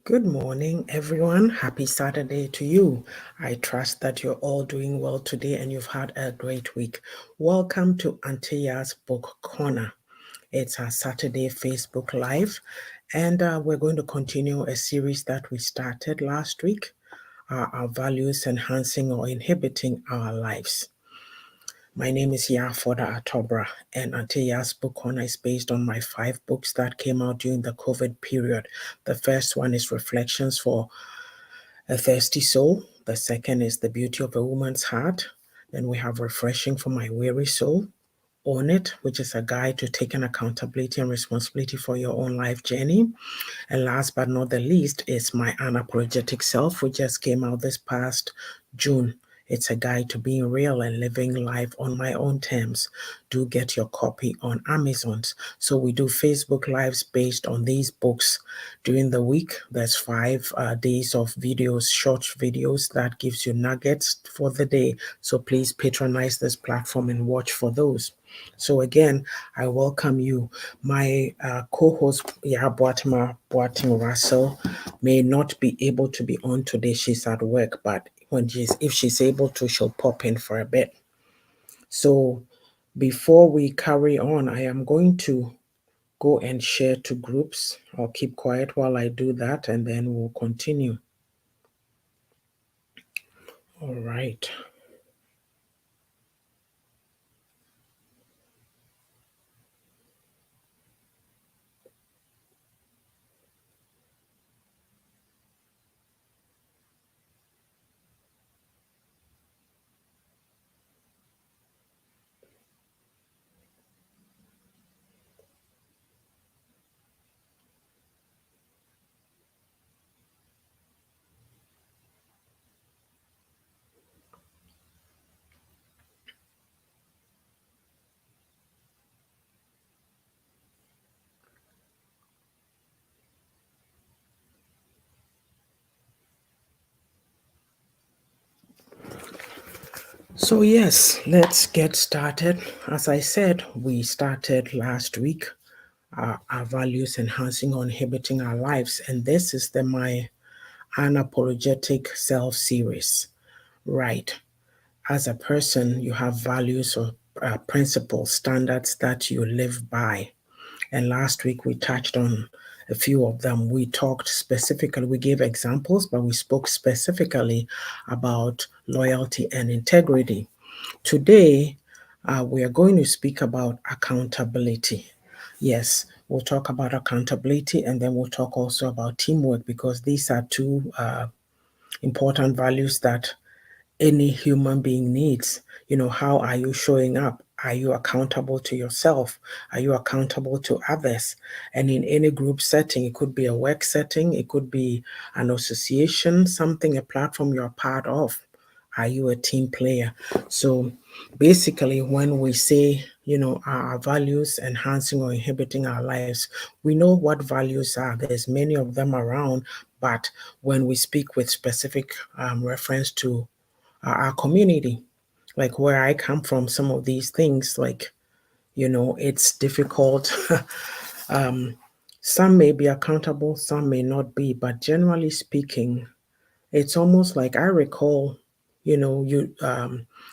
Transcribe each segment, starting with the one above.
Good morning, everyone. Happy Saturday to you. I trust that you're all doing well today and you've had a great week. Welcome to Auntie Yaa'S Book Corner. It's our Saturday Facebook Live, and we're going to continue a series that we started last week, our values enhancing or inhibiting our lives. My name is Yafoda Atobra, and Auntie Yaa'S Book Corner is based on my 5 books that came out during the COVID period. The first one is Reflections for a Thirsty Soul. The second is The Beauty of a Woman's Heart. Then we have Refreshing for My Weary Soul. Own It, which is a guide to taking accountability and responsibility for your own life journey. And last but not the least is My Unapologetic Self, which just came out this past June. It's a guide to being real and living life on my own terms. Do get your copy on Amazon. So we do Facebook Lives based on these books during the week. There's 5 days of videos, short videos that gives you nuggets for the day. So please patronize this platform and watch for those. So again, I welcome you. My co-host, Boating Russell, may not be able to be on today. She's at work, but if she's able to, she'll pop in for a bit. So before we carry on, I am going to go and share to groups. I'll keep quiet while I do that, and then we'll continue. All right. So yes, let's get started. As I said, we started last week our values enhancing or inhibiting our lives, and this is the My Unapologetic Self series. Right. As a person, you have values or principles, standards that you live by. And last week we touched on a few of them. We talked specifically, we gave examples, but we spoke specifically about loyalty and integrity. Today, we are going to speak about accountability. Yes, we'll talk about accountability and then we'll talk also about teamwork because these are two important values that any human being needs. How are you showing up? Are you accountable to yourself? Are you accountable to others? And in any group setting, it could be a work setting, it could be an association, something, a platform you're part of. Are you a team player? So basically, when we say, our values enhancing or inhibiting our lives, we know what values are. There's many of them around, but when we speak with specific reference to our community, like where I come from, some of these things, like, it's difficult. Some may be accountable, some may not be, but generally speaking, it's almost like I recall, you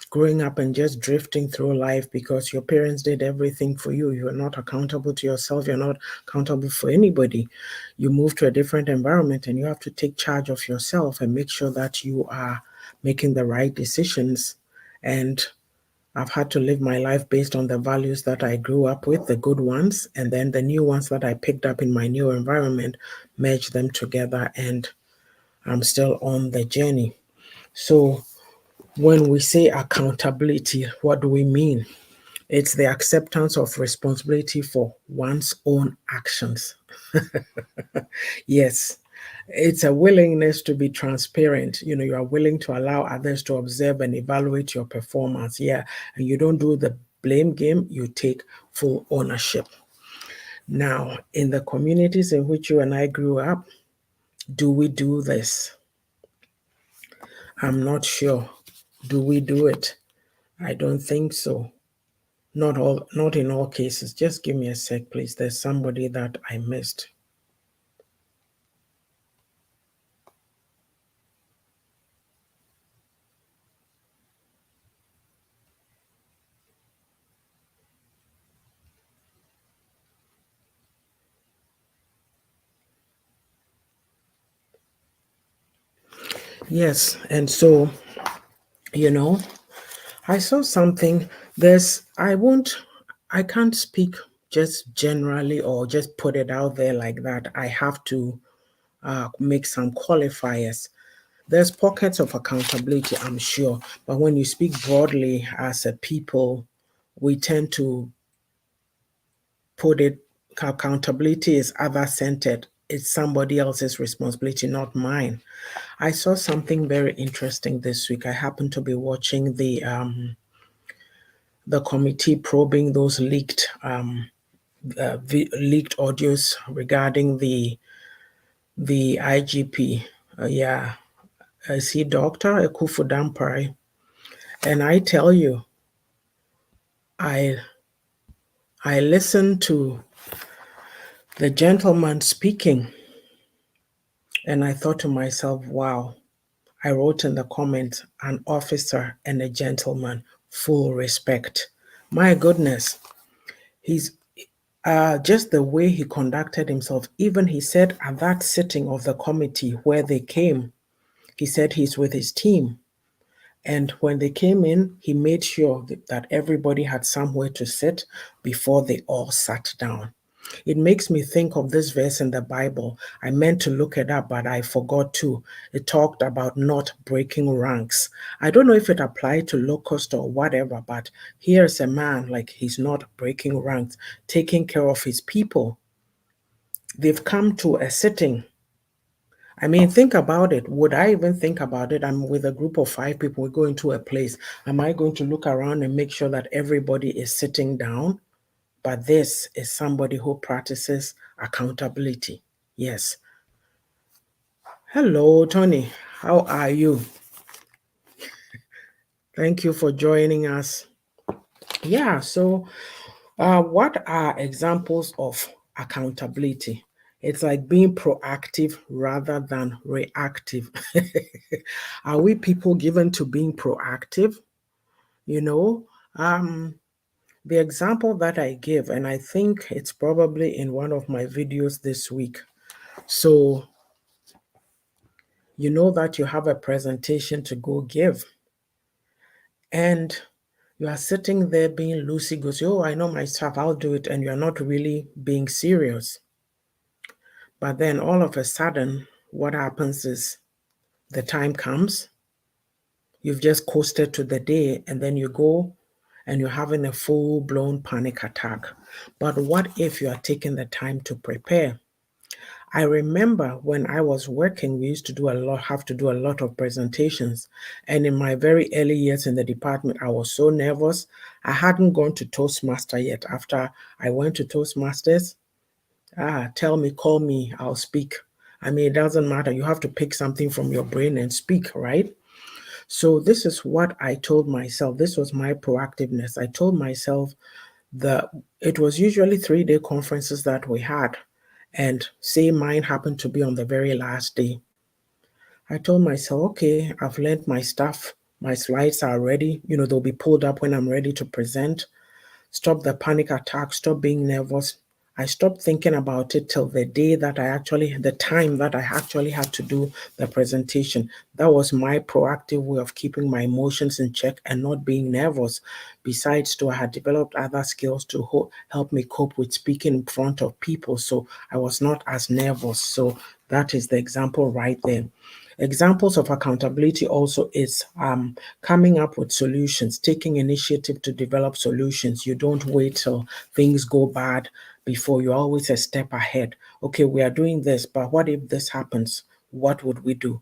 growing up and just drifting through life because your parents did everything for you. You're not accountable to yourself. You're not accountable for anybody. You move to a different environment and you have to take charge of yourself and make sure that you are making the right decisions. And I've had to live my life based on the values that I grew up with, the good ones, and then the new ones that I picked up in my new environment, merge them together, and I'm still on the journey. So, when we say accountability, what do we mean? It's the acceptance of responsibility for one's own actions. Yes, it's a willingness to be transparent. You are willing to allow others to observe and evaluate your performance. Yeah, and you don't do the blame game, you take full ownership. Now, in the communities in which you and I grew up, do we do this? I'm not sure. Do we do it? I don't think so. Not in all cases. Just give me a sec, please. There's somebody that I missed. Yes. And so, you know, I saw something. I can't speak just generally or just put it out there like that. I have to make some qualifiers. There's pockets of accountability, I'm sure, but when you speak broadly as a people, we tend to put it accountability is other centered. It's somebody else's responsibility, not mine. I saw something very interesting this week. I happened to be watching the committee probing those leaked audios regarding the IGP. Yeah, is he Doctor Ekufu Dampare? And I tell you, I I listened to the gentleman speaking, and I thought to myself, wow. I wrote in the comments, an officer and a gentleman, full respect. My goodness, he's just the way he conducted himself. Even he said at that sitting of the committee where they came, he said he's with his team. And when they came in, he made sure that everybody had somewhere to sit before they all sat down. It makes me think of this verse in the Bible. I meant to look it up, but I forgot to. It talked about not breaking ranks. I don't know if it applied to locust or whatever, but here's a man like he's not breaking ranks, taking care of his people. They've come to a sitting. I mean, think about it. Would I even think about it? I'm with a group of 5 people. We're going to a place. Am I going to look around and make sure that everybody is sitting down? But this is somebody who practices accountability. Yes. Hello, Tony. How are you? Thank you for joining us. Yeah, so what are examples of accountability? It's like being proactive rather than reactive. Are we people given to being proactive? You know, um, the example that I give, and I think it's probably in one of my videos this week. So, you know that you have a presentation to go give, and you are sitting there being loosey goosey. Oh, I know my stuff, I'll do it. And you're not really being serious. But then all of a sudden, what happens is the time comes, you've just coasted to the day, and then you go and you're having a full blown panic attack. But what if you are taking the time to prepare? I remember when I was working, we used to have to do a lot of presentations. And in my very early years in the department, I was so nervous. I hadn't gone to Toastmaster yet. After I went to Toastmasters, tell me, call me, I'll speak. I mean, it doesn't matter. You have to pick something from your brain and speak, right? So this is what I told myself. This was my proactiveness. I told myself that it was usually 3-day conferences that we had. And say mine happened to be on the very last day. I told myself, okay, I've learned my stuff. My slides are ready. You know, they'll be pulled up when I'm ready to present. Stop the panic attack, stop being nervous. I stopped thinking about it till the time that I actually had to do the presentation. That was my proactive way of keeping my emotions in check and not being nervous. Besides, too, I had developed other skills to help me cope with speaking in front of people. So I was not as nervous. So that is the example right there. Examples of accountability also is coming up with solutions, taking initiative to develop solutions. You don't wait till things go bad before you're always a step ahead. Okay, we are doing this, but what if this happens? What would we do?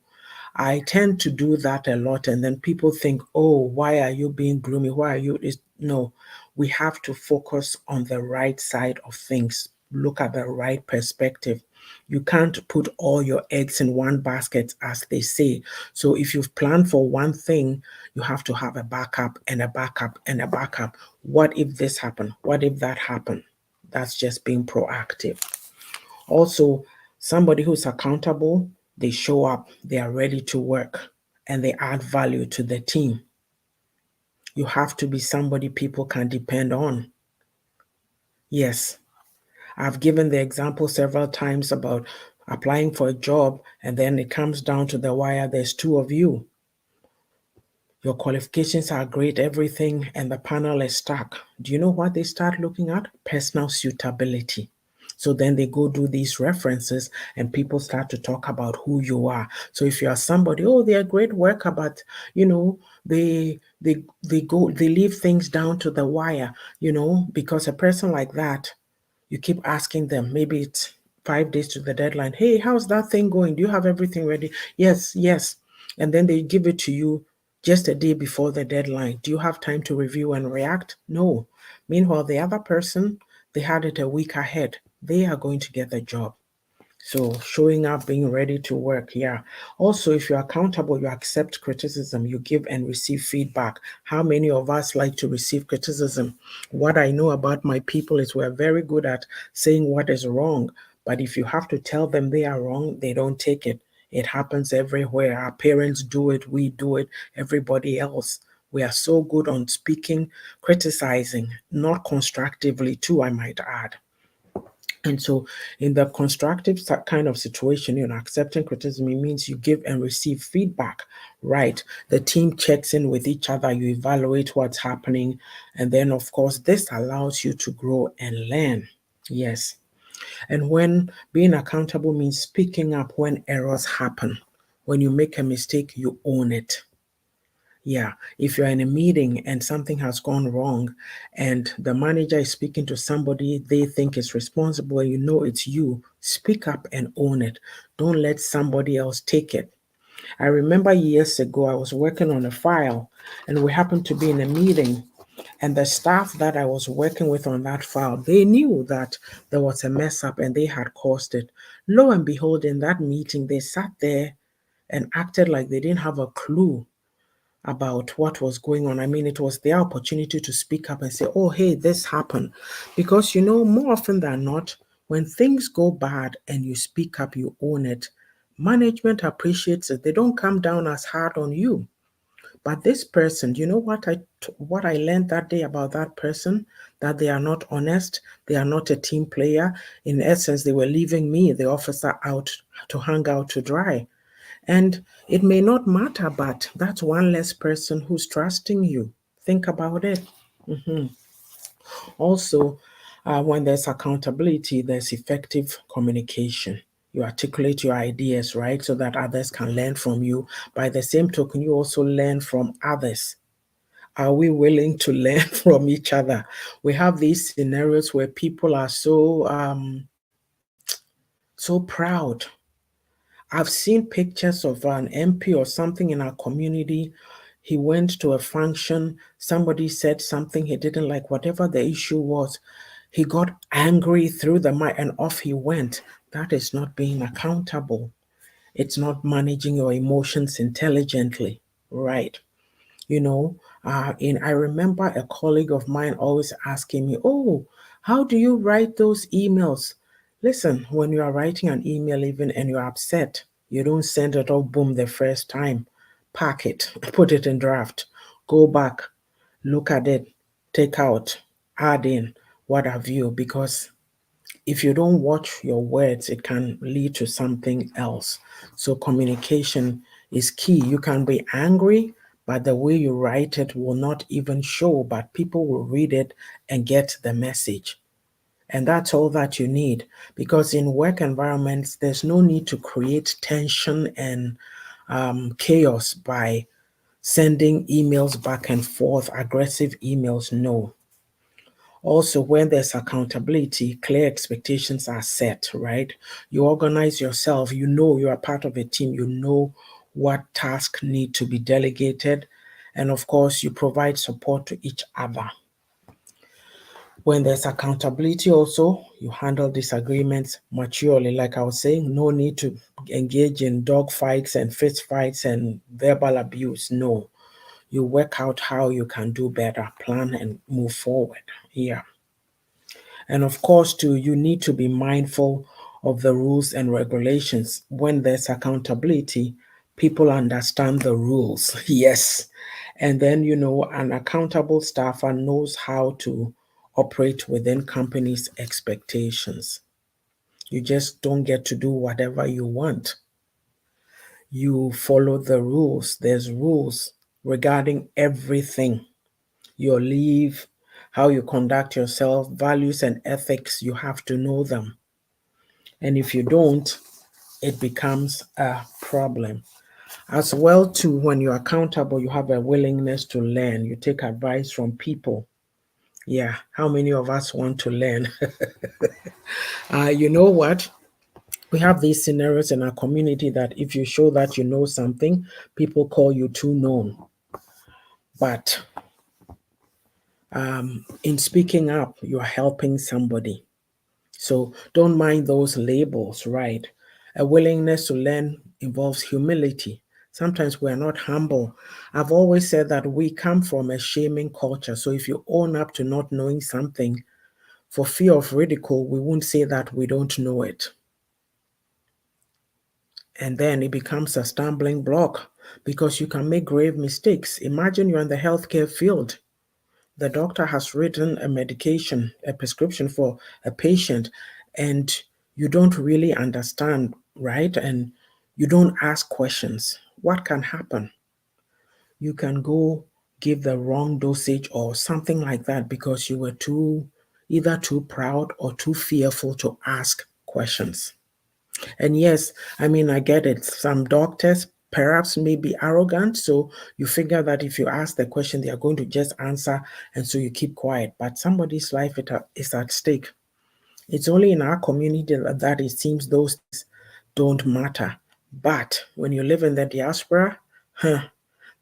I tend to do that a lot, and then people think, oh, why are you being gloomy? Why are you? No, we have to focus on the right side of things, look at the right perspective. You can't put all your eggs in one basket, as they say. So if you've planned for one thing, you have to have a backup and a backup and a backup. What if this happened? What if that happened? That's just being proactive. Also, somebody who's accountable, they show up, they are ready to work, and they add value to the team. You have to be somebody people can depend on. Yes, I've given the example several times about applying for a job, and then it comes down to the wire, there's two of you. Your qualifications are great, everything, and the panel is stuck. Do you know what they start looking at? Personal suitability. So then they go do these references and people start to talk about who you are. So if you are somebody, oh, they're a great worker, but they leave things down to the wire, because a person like that, you keep asking them, maybe it's 5 days to the deadline. Hey, how's that thing going? Do you have everything ready? Yes, yes. And then they give it to you just a day before the deadline. Do you have time to review and react? No. Meanwhile, the other person, they had it a week ahead. They are going to get the job. So showing up, being ready to work. Yeah. Also, if you're accountable, you accept criticism, you give and receive feedback. How many of us like to receive criticism? What I know about my people is we're very good at saying what is wrong. But if you have to tell them they are wrong, they don't take it. It happens everywhere. Our parents do it, we do it, everybody else. We are so good on speaking, criticizing, not constructively, too, I might add. And so, in the constructive kind of situation, accepting criticism, it means you give and receive feedback, right? The team checks in with each other, you evaluate what's happening, and then, of course, this allows you to grow and learn. Yes. And when being accountable means speaking up when errors happen. When you make a mistake, you own it. Yeah, if you're in a meeting and something has gone wrong and the manager is speaking to somebody they think is responsible and you know it's you, speak up and own it. Don't let somebody else take it. I remember years ago I was working on a file and we happened to be in a meeting, and the staff that I was working with on that file, they knew that there was a mess up and they had caused it. Lo and behold, in that meeting, they sat there and acted like they didn't have a clue about what was going on. I mean, it was their opportunity to speak up and say, oh, hey, this happened. Because, more often than not, when things go bad and you speak up, you own it, management appreciates it. They don't come down as hard on you. But this person, do you know what I learned that day about that person? That they are not honest, they are not a team player. In essence, they were leaving me, the officer, out to hang out to dry. And it may not matter, but that's one less person who's trusting you. Think about it. Also, when there's accountability, there's effective communication. You articulate your ideas, right, so that others can learn from you. By the same token, you also learn from others. Are we willing to learn from each other? We have these scenarios where people are so proud. I've seen pictures of an MP or something in our community. He went to a function, somebody said something he didn't like, whatever the issue was. He got angry through the mic and off he went. That is not being accountable. It's not managing your emotions intelligently, right? I remember a colleague of mine always asking me, oh, how do you write those emails? Listen, when you are writing an email even and you're upset, you don't send it all boom the first time. Pack it, put it in draft, go back, look at it, take out, add in, what have you, because if you don't watch your words, it can lead to something else. So communication is key. You can be angry, but the way you write it will not even show, but people will read it and get the message. And that's all that you need. Because in work environments, there's no need to create tension and chaos by sending emails back and forth, aggressive emails. No. Also, when there's accountability, clear expectations are set, right? You organize yourself, you know you are part of a team, you know what tasks need to be delegated, and of course, you provide support to each other. When there's accountability, also, you handle disagreements maturely. Like I was saying, no need to engage in dog fights and fist fights and verbal abuse. No, you work out how you can do better, plan and move forward. Yeah. And of course, too, you need to be mindful of the rules and regulations. When there's accountability, people understand the rules. Yes. And then, an accountable staffer knows how to operate within companies' expectations. You just don't get to do whatever you want. You follow the rules. There's rules regarding everything. Your leave, how you conduct yourself, values and ethics, you have to know them. And if you don't, it becomes a problem. As well, too, when you're accountable, you have a willingness to learn. You take advice from people. Yeah, how many of us want to learn? You know what? We have these scenarios in our community that if you show that you know something, people call you too known. But in speaking up, you're helping somebody. So don't mind those labels, right? A willingness to learn involves humility. Sometimes we're not humble. I've always said that we come from a shaming culture. So if you own up to not knowing something, for fear of ridicule, we won't say that we don't know it. And then it becomes a stumbling block because you can make grave mistakes. Imagine you're in the healthcare field. The doctor has written a medication, a prescription for a patient, and you don't really understand, right? And you don't ask questions. What can happen? You can go give the wrong dosage or something like that because you were either too proud or too fearful to ask questions. And yes, I mean, I get it. Some doctors perhaps may be arrogant. So you figure that if you ask the question, they are going to just answer. And so you keep quiet. But somebody's life is at stake. It's only in our community that it seems those things don't matter. But when you live in the diaspora,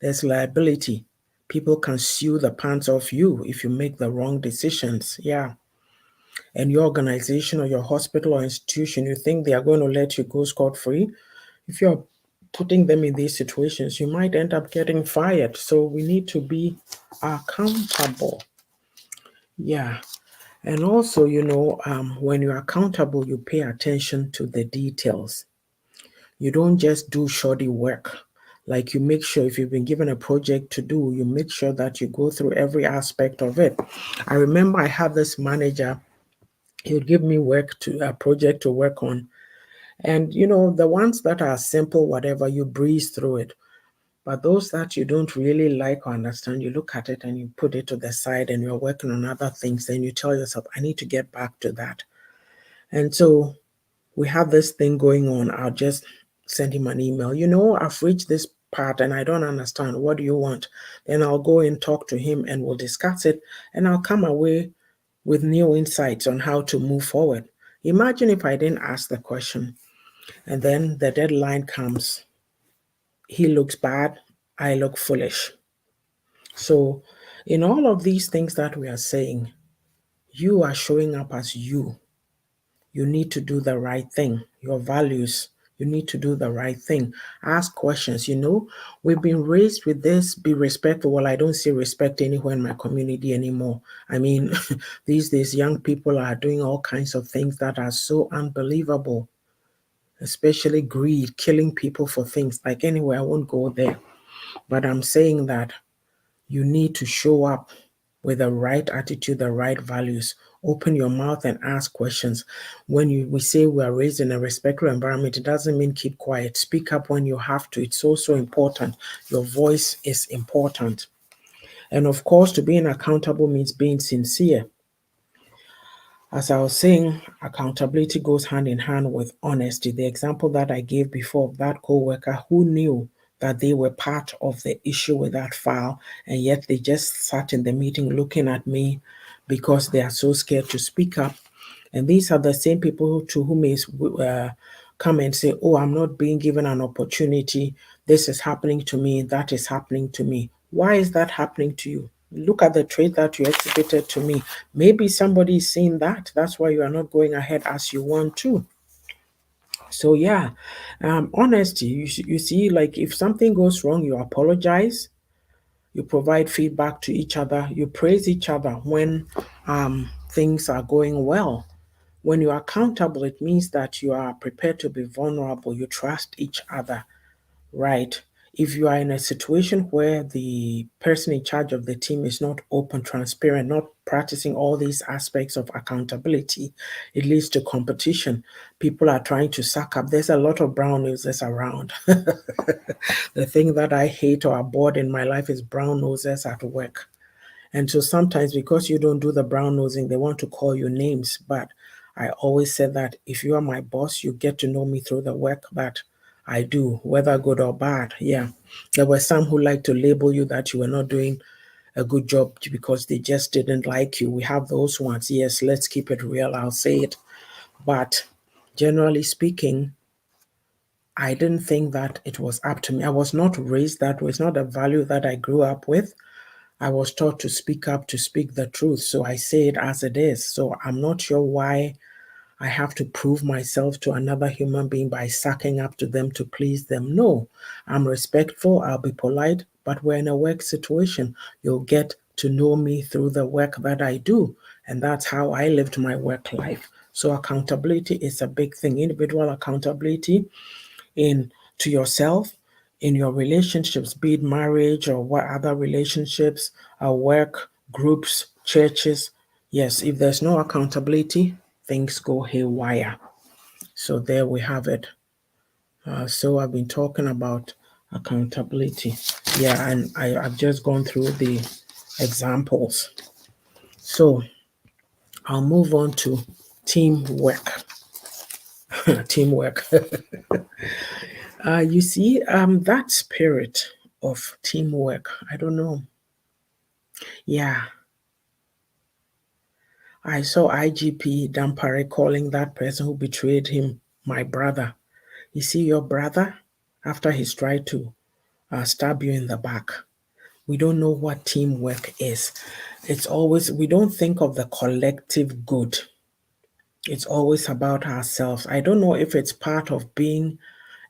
there's liability. People can sue the pants off you if you make the wrong decisions. Yeah. And your organization or your hospital or institution, you think they are going to let you go scot-free? If you're putting them in these situations, you might end up getting fired. So we need to be accountable. Yeah. And also, when you're accountable, you pay attention to the details. You don't just do shoddy work. Like you make sure if you've been given a project to do, you make sure that you go through every aspect of it. I remember I had this manager, he would give me a project to work on. And the ones that are simple, whatever, you breeze through it. But those that you don't really like or understand, you look at it and you put it to the side and you're working on other things. Then you tell yourself, I need to get back to that. And so we have this thing going on. I'll just send him an email. I've reached this part and I don't understand. What do you want? Then I'll go and talk to him and we'll discuss it. And I'll come away with new insights on how to move forward. Imagine if I didn't ask the question and then the deadline comes. He looks bad, I look foolish. So, in all of these things that we are saying, you are showing up as you. You need to do the right thing. Your values, you need to do the right thing. Ask questions. We've been raised with this be respectful. Well, I don't see respect anywhere in my community anymore. I mean, these days, young people are doing all kinds of things that are so unbelievable, especially greed, killing people for things. Like, anyway, I won't go there. But I'm saying that you need to show up with the right attitude, the right values. Open your mouth and ask questions. When we say we are raised in a respectful environment, it doesn't mean keep quiet. Speak up when you have to. It's also important. Your voice is important. And of course, to being accountable means being sincere. As I was saying, accountability goes hand in hand with honesty. The example that I gave before of that co-worker who knew that they were part of the issue with that file, and yet they just sat in the meeting looking at me because they are so scared to speak up. And these are the same people to whom may come and say, oh, I'm not being given an opportunity. This is happening to me. That is happening to me. Why is that happening to you? Look at the trait that you exhibited to me. Maybe somebody is seeing that. That's why you are not going ahead as you want to. So yeah, honesty. You see, like if something goes wrong, you apologize. You provide feedback to each other. You praise each other when things are going well. When you're accountable, it means that you are prepared to be vulnerable. You trust each other, right? if you are in a situation where the person in charge of the team is not open, transparent, not practicing all these aspects of accountability, it leads to competition. People are trying to suck up. There's a lot of brown noses around. The thing that I hate or abhor in my life is brown noses at work. And so sometimes because you don't do the brown nosing, they want to call you names. But I always said that if you are my boss, you get to know me through the work that I do, whether good or bad. Yeah. There were some who like to label you that you were not doing a good job because they just didn't like you. We have those ones. Yes, let's keep it real. I'll say it. But generally speaking, I didn't think that it was up to me. I was not raised that way. It's not a value that I grew up with. I was taught to speak up, to speak the truth. So I say it as it is. So I'm not sure why I have to prove myself to another human being by sucking up to them to please them. No, I'm respectful. I'll be polite. But we're in a work situation. You'll get to know me through the work that I do. And that's how I lived my work life. So accountability is a big thing. Individual accountability in to yourself, in your relationships, be it marriage or what other relationships, work, groups, churches. Yes, if there's no accountability, things go haywire. So there we have it. So I've been talking about accountability. Yeah, and I've just gone through the examples. So I'll move on to teamwork. Teamwork. You see, that spirit of teamwork, I don't know. Yeah, I saw IGP Dampare calling that person who betrayed him my brother. You see, your brother, after he's tried to stab you in the back, we don't know what teamwork is. It's always, we don't think of the collective good. It's always about ourselves. I don't know if it's part of being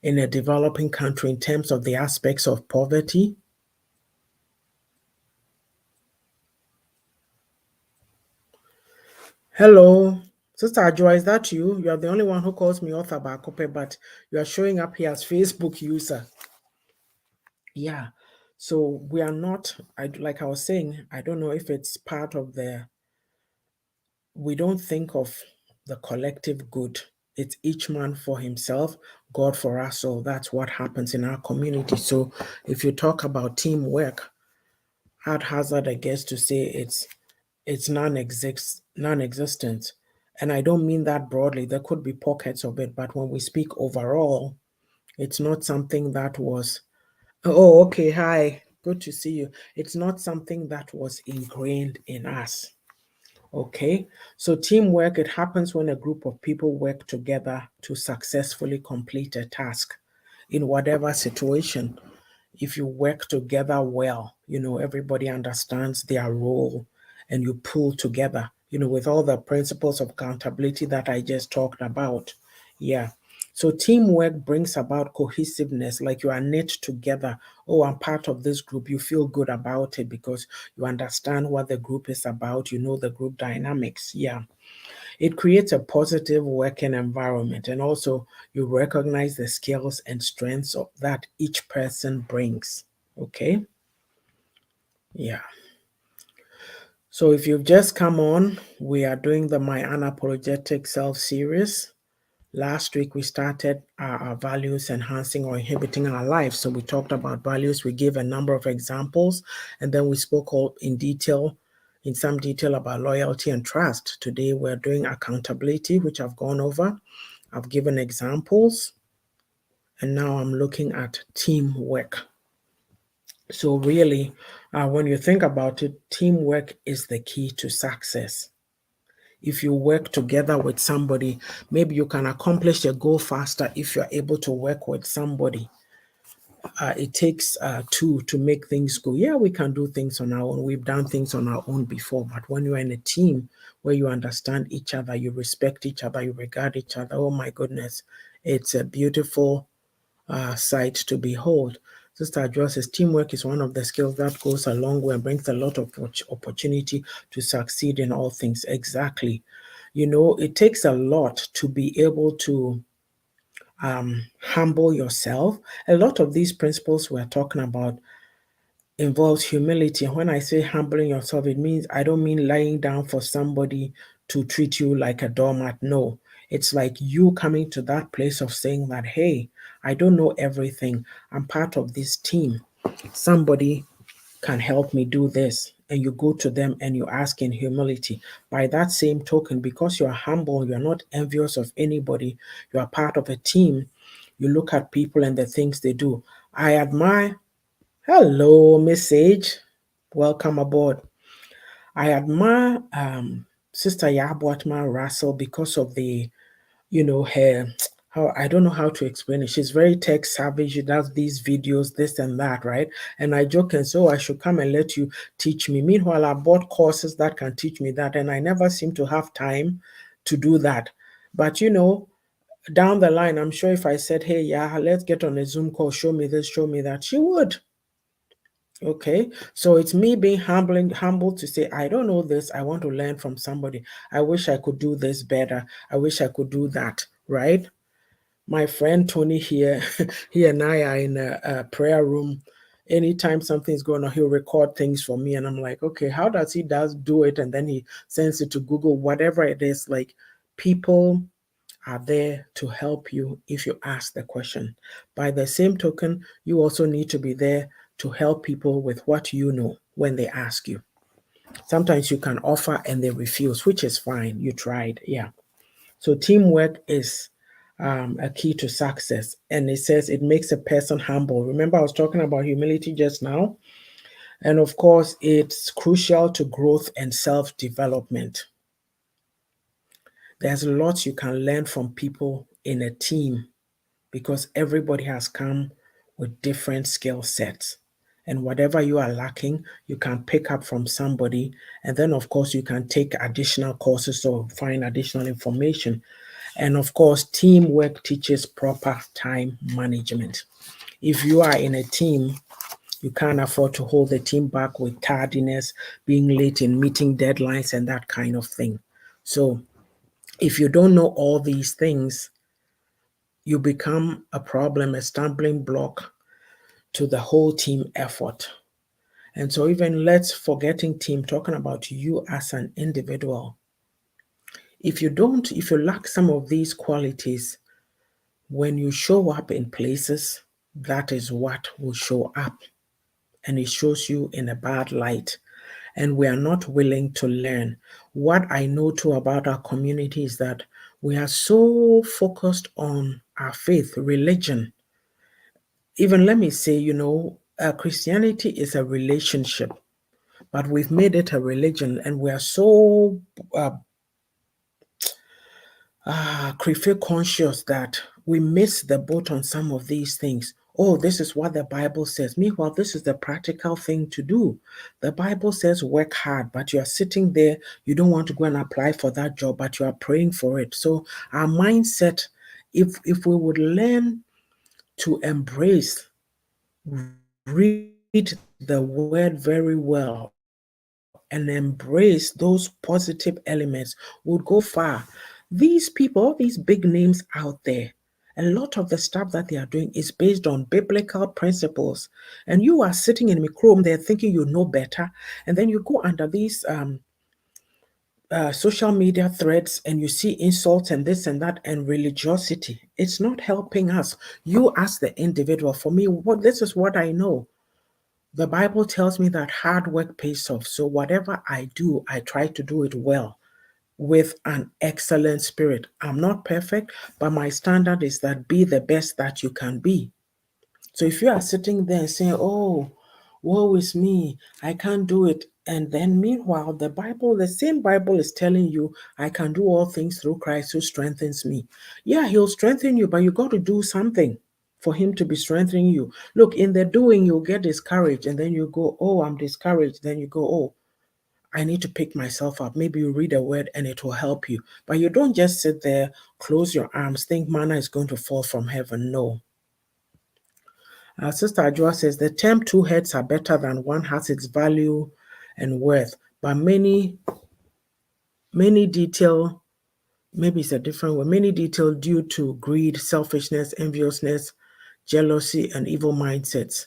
in a developing country in terms of the aspects of poverty. Hello, Sister Joy, is that you? You are the only one who calls me author Bakope, but you are showing up here as Facebook user. Yeah. So we are not, like I was saying, I don't know if it's part of we don't think of the collective good. It's each man for himself, God for us. So that's what happens in our community. So if you talk about teamwork, I'd hazard a guess to say it's non-existent. And I don't mean that broadly. There could be pockets of it, but when we speak overall, it's not something that was, oh, okay, hi, good to see you. It's not something that was ingrained in us. Okay, so teamwork, it happens when a group of people work together to successfully complete a task in whatever situation. If you work together well, everybody understands their role and you pull together, with all the principles of accountability that I just talked about. Yeah. So teamwork brings about cohesiveness, like you are knit together. Oh, I'm part of this group. You feel good about it because you understand what the group is about. You know the group dynamics. Yeah. It creates a positive working environment, and also you recognize the skills and strengths that each person brings. Okay? Yeah. So if you've just come on, we are doing the My Unapologetic Self series. Last week we started our values enhancing or inhibiting our lives. So we talked about values, we gave a number of examples, and then we spoke all in some detail about loyalty and trust. Today we're doing accountability, which I've gone over. I've given examples, and now I'm looking at teamwork. So really, when you think about it, teamwork is the key to success. If you work together with somebody, maybe you can accomplish your goal faster if you're able to work with somebody. It takes two to make things go. Yeah, we can do things on our own. We've done things on our own before, but when you're in a team where you understand each other, you respect each other, you regard each other, oh my goodness, it's a beautiful sight to behold. Sister Joy says teamwork is one of the skills that goes a long way and brings a lot of opportunity to succeed in all things. Exactly. It takes a lot to be able to humble yourself. A lot of these principles we're talking about involves humility. And when I say humbling yourself, it means I don't mean lying down for somebody to treat you like a doormat. No, it's like you coming to that place of saying that, hey, I don't know everything. I'm part of this team. Somebody can help me do this. And you go to them and you ask in humility. By that same token, because you are humble, you're not envious of anybody, you are part of a team, you look at people and the things they do. I admire. Hello, Miss Sage. Welcome aboard. I admire Sister Yabuatma Russell because of her, how I don't know how to explain it. She's very tech savvy. She does these videos, this and that, right? And I joke and so I should come and let you teach me. Meanwhile, I bought courses that can teach me that, and I never seem to have time to do that. But down the line, I'm sure if I said, hey, yeah, let's get on a Zoom call, show me this, show me that, she would. Okay, so it's me being humble to say, I don't know this. I want to learn from somebody. I wish I could do this better. I wish I could do that, right? My friend Tony here, he and I are in a prayer room. Anytime something's going on, he'll record things for me. And I'm like, okay, how does he do it? And then he sends it to Google, whatever it is. Like, people are there to help you if you ask the question. By the same token, you also need to be there to help people with what you know when they ask you. Sometimes you can offer and they refuse, which is fine. You tried. Yeah. So teamwork is a key to success. And it says it makes a person humble. Remember, I was talking about humility just now. And of course, it's crucial to growth and self development. There's lots you can learn from people in a team because everybody has come with different skill sets. And whatever you are lacking, you can pick up from somebody. And then, of course, you can take additional courses or find additional information. And of course, teamwork teaches proper time management. If you are in a team, you can't afford to hold the team back with tardiness, being late in meeting deadlines, and that kind of thing. So, if you don't know all these things, you become a problem, a stumbling block to the whole team effort. And so, even let's forgetting team, talking about you as an individual. If you lack some of these qualities, when you show up in places, that is what will show up. And it shows you in a bad light. And we are not willing to learn. What I know too about our community is that we are so focused on our faith, religion. Even let me say, Christianity is a relationship, but we've made it a religion, and we are so conscious that we miss the boat on some of these things. Oh, this is what the Bible says. Meanwhile, this is the practical thing to do. The Bible says work hard, but you are sitting there, you don't want to go and apply for that job, but you are praying for it. So our mindset, if we would learn to embrace, read the word very well, and embrace those positive elements, would go far. These people, all these big names out there, a lot of the stuff that they are doing is based on biblical principles. And you are sitting in Chrome there thinking you know better. And then you go under these social media threads and you see insults and this and that and religiosity. It's not helping us. You as the individual, for me, this is what I know. The Bible tells me that hard work pays off. So whatever I do, I try to do it well with an excellent spirit. I'm not perfect, but my standard is that be the best that you can be. So if you are sitting there and saying, oh, woe is me, I can't do it. And then meanwhile, the same Bible is telling you, I can do all things through Christ who strengthens me. Yeah, he'll strengthen you, but you got to do something for him to be strengthening you. Look, in the doing, you'll get discouraged, and then you go, oh, I'm discouraged. Then you go, oh, I need to pick myself up. Maybe you read a word and it will help you. But you don't just sit there, close your arms, think manna is going to fall from heaven. No. Sister Ajua says the term two heads are better than one has its value and worth, but many detail maybe it's a different way. Many details due to greed, selfishness, enviousness, jealousy, and evil mindsets.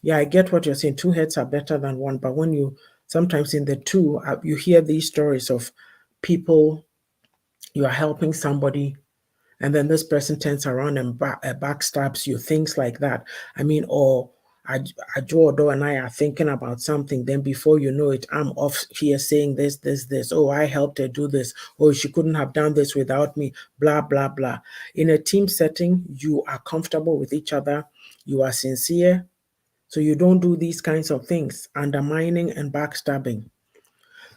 Yeah, I get what you're saying. Two heads are better than one, but when you sometimes in the two, you hear these stories of people, you are helping somebody, and then this person turns around and backstabs you, things like that. I mean, or Ajodo and I are thinking about something, then before you know it, I'm off here saying this. Oh, I helped her do this. Oh, she couldn't have done this without me, blah, blah, blah. In a team setting, you are comfortable with each other, you are sincere, so you don't do these kinds of things, undermining and backstabbing.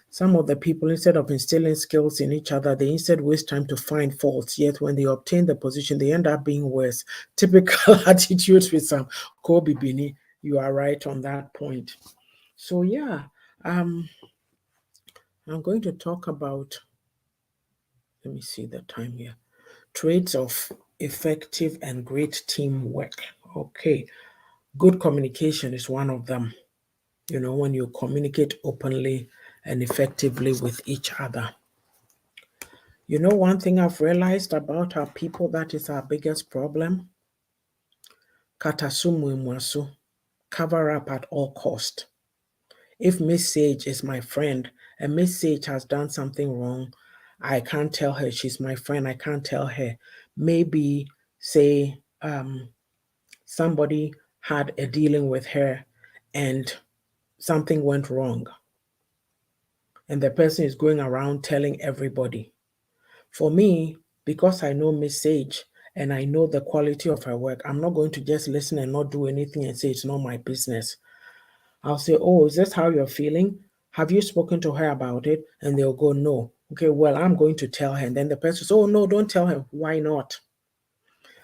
Some of the people, instead of instilling skills in each other, they instead waste time to find faults. Yet when they obtain the position, they end up being worse. Typical attitudes with some Kobe Bini. You are right on that point. So yeah, um, I'm going to talk about, let me see the time here. Traits of effective and great teamwork. Okay, good communication is one of them. You know, when you communicate openly and effectively with each other. You know, one thing I've realized about our people that is our biggest problem? Katasumwimwasu, cover up at all cost. If Miss Sage is my friend and Miss Sage has done something wrong, I can't tell her she's my friend. I can't tell her. Maybe say somebody had a dealing with her and something went wrong, and the person is going around telling everybody. For me, because I know Miss Sage and I know the quality of her work, I'm not going to just listen and not do anything and say it's not my business. I'll say, oh, is this how you're feeling? Have you spoken to her about it? And they'll go, no. Okay, well, I'm going to tell her. And then the person says, oh, no, don't tell her. Why not?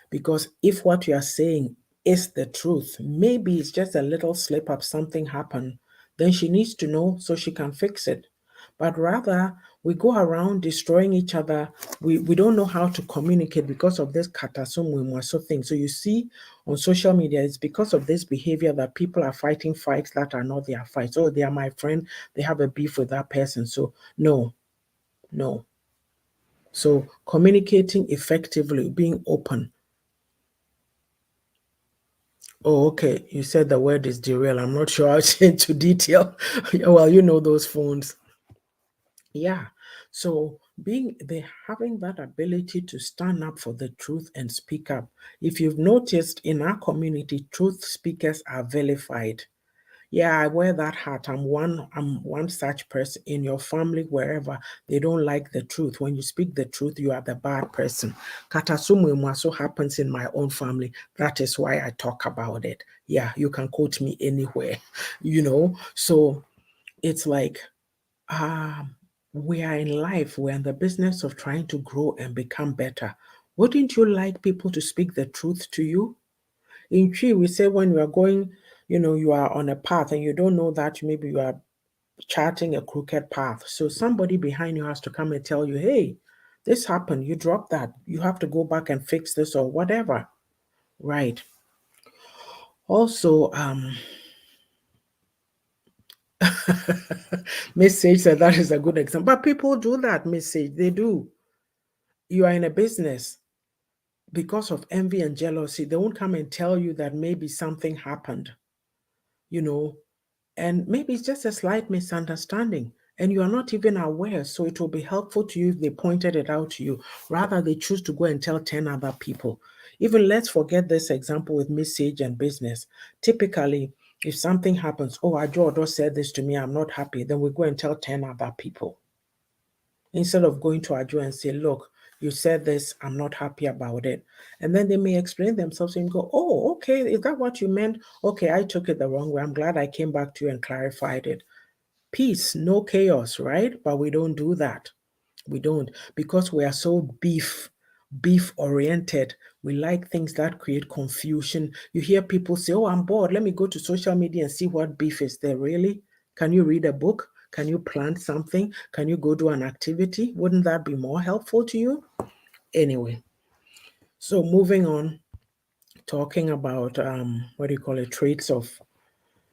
Because if what you are saying is the truth, maybe it's just a little slip up, something happened, then she needs to know so she can fix it. But rather, we go around destroying each other. We don't know how to communicate because of this katasumwimwaso thing. So you see on social media, it's because of this behavior that people are fighting fights that are not their fights. Oh, they are my friend, they have a beef with that person. So no, no. So communicating effectively, being open. Oh, okay. You said the word is derail. I'm not sure I'll say into detail. Well, you know those phones. Yeah. So having that ability to stand up for the truth and speak up. If you've noticed in our community, truth speakers are vilified. Yeah, I wear that hat. I'm one such person in your family, wherever they don't like the truth. When you speak the truth, you are the bad person. Katasumu also happens in my own family. That is why I talk about it. Yeah, you can quote me anywhere, you know. So it's like we are in life, we're in the business of trying to grow and become better. Wouldn't you like people to speak the truth to you? In tree, we say when you are going, you are on a path and you don't know that maybe you are charting a crooked path. So somebody behind you has to come and tell you, hey, this happened, you dropped that. You have to go back and fix this or whatever. Right. Also, Miss Sage said that is a good example. But people do that, Miss Sage. They do. You are in a business because of envy and jealousy. They won't come and tell you that maybe something happened, you know, and maybe it's just a slight misunderstanding and you are not even aware. So it will be helpful to you if they pointed it out to you. Rather, they choose to go and tell 10 other people. Even let's forget this example with message and business. Typically, if something happens, oh, Ajodo said this to me, I'm not happy, then we go and tell 10 other people. Instead of going to Ajo and say, look, you said this, I'm not happy about it. And then they may explain themselves and go, oh, okay, is that what you meant? Okay, I took it the wrong way. I'm glad I came back to you and clarified it. Peace, no chaos, right? But we don't do that. We don't, because we are so beef oriented. We like things that create confusion. You hear people say, oh, I'm bored. Let me go to social media and see what beef is there. Really? Can you read a book? Can you plant something? Can you go do an activity? Wouldn't that be more helpful to you? Anyway, so moving on, talking about what do you call it, traits of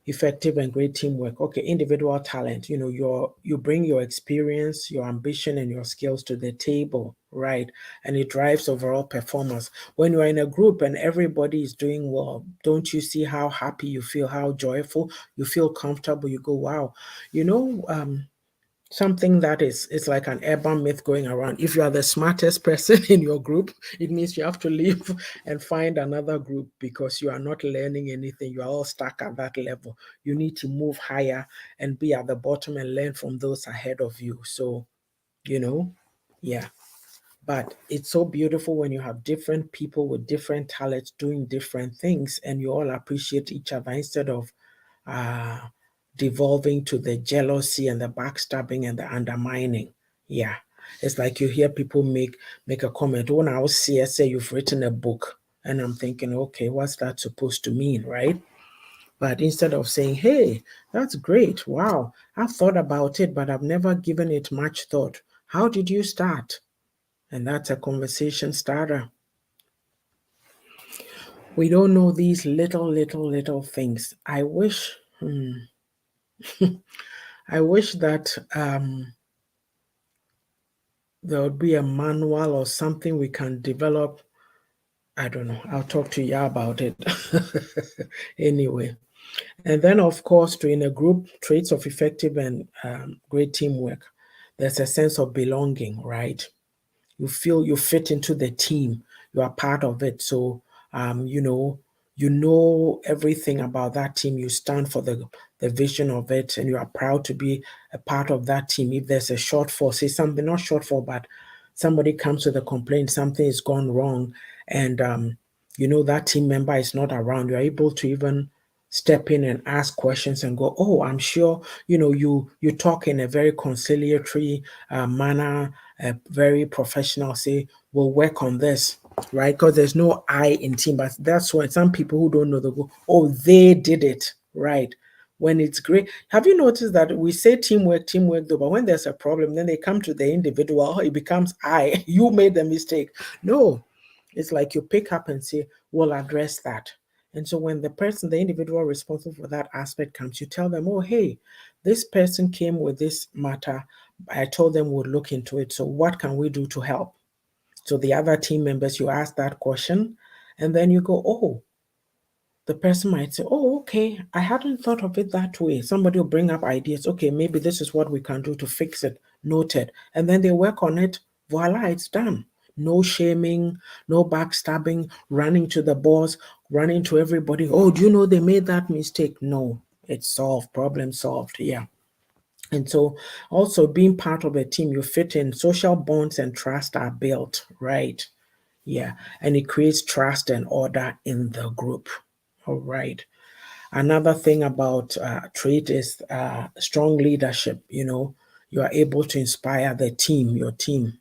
effective and great teamwork. Okay, individual talent. You bring your experience, your ambition, and your skills to the table, right? And it drives overall performance. When you're in a group and everybody is doing well, don't you see how happy you feel, how joyful you feel, comfortable? You go, wow. You know, something that is it's like an urban myth going around. If you are the smartest person in your group, it means you have to leave and find another group because you are not learning anything. You are all stuck at that level. You need to move higher and be at the bottom and learn from those ahead of you. So, you know, yeah. But it's so beautiful when you have different people with different talents doing different things and you all appreciate each other instead of uh, devolving to the jealousy and the backstabbing and the undermining. Yeah. It's like you hear people make a comment. When I was here, say you've written a book, and I'm thinking, okay, what's that supposed to mean, right? But instead of saying, hey, that's great, wow, I've thought about it, but I've never given it much thought. How did you start? And that's a conversation starter. We don't know these little things. I wish that there would be a manual or something we can develop. I don't know. I'll talk to you about it. Anyway. And then, of course, to in a group, traits of effective and great teamwork, there's a sense of belonging, right? You feel you fit into the team, you are part of it. So um, you know you know everything about that team. You stand for the vision of it, and you are proud to be a part of that team. If there's a shortfall, say something, not shortfall, but somebody comes with a complaint, something has gone wrong, and that team member is not around, you're able to even step in and ask questions and go, oh, I'm sure, you talk in a very conciliatory manner, very professional, say, we'll work on this, right? Because there's no I in team, but that's why some people who don't know, they go, oh, they did it, right? When it's great. Have you noticed that we say teamwork, though, but when there's a problem, then they come to the individual, it becomes I, you made the mistake. No, it's like you pick up and say, we'll address that. And so when the individual responsible for that aspect comes, you tell them, oh, hey, this person came with this matter. I told them we'll look into it. So what can we do to help? So the other team members, you ask that question, and then you go, oh, the person might say, oh, okay, I hadn't thought of it that way. Somebody will bring up ideas. Okay, maybe this is what we can do to fix it. Noted. And then they work on it. Voila, it's done. No shaming, no backstabbing, running to the boss, running to everybody. Oh, do you know they made that mistake? No, it's solved, problem solved. Yeah. And so also being part of a team, you fit in, social bonds and trust are built, right? Yeah. And it creates trust and order in the group. All right. Another thing about trait is strong leadership. You are able to inspire your team.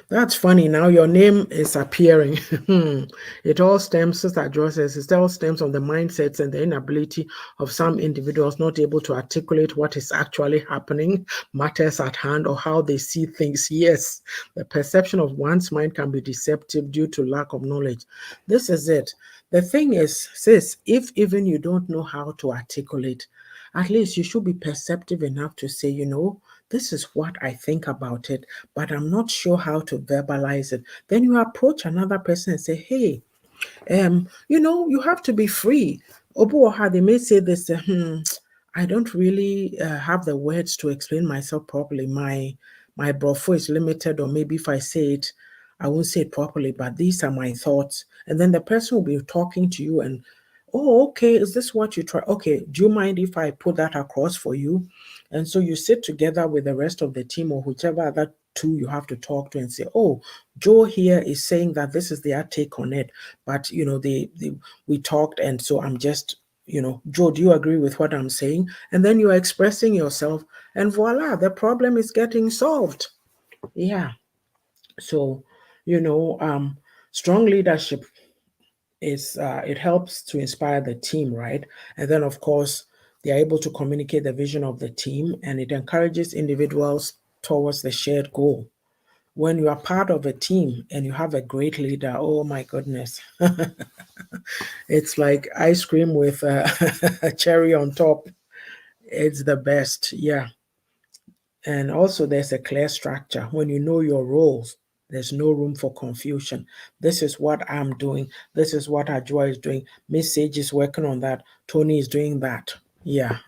That's funny. Now your name is appearing. It all stems, Sister Joy says, it all stems from the mindsets and the inability of some individuals not able to articulate what is actually happening, matters at hand, or how they see things. Yes, the perception of one's mind can be deceptive due to lack of knowledge. This is it. The thing is, sis, if even you don't know how to articulate, at least you should be perceptive enough to say, this is what I think about it, but I'm not sure how to verbalize it. Then you approach another person and say, hey, you have to be free. Obuoha, they may say this, I don't really have the words to explain myself properly. My brofo is limited, or maybe if I say it, I won't say it properly, but these are my thoughts. And then the person will be talking to you and, oh, okay, is this what you try? Okay, do you mind if I put that across for you? And so you sit together with the rest of the team or whichever other two you have to talk to and say, oh, Joe here is saying that this is their take on it. But, we talked, and so I'm just, Joe, do you agree with what I'm saying? And then you're expressing yourself, and voila, the problem is getting solved. Yeah. So, strong leadership is it helps to inspire the team, right? And then, of course, they are able to communicate the vision of the team, and it encourages individuals towards the shared goal. When you are part of a team and you have a great leader, oh my goodness, it's like ice cream with a cherry on top. It's the best. Yeah. And also, there's a clear structure. When you know your roles, there's no room for confusion. This is what I'm doing. This is what Ajua is doing. Miss Sage is working on that. Tony is doing that. Yeah.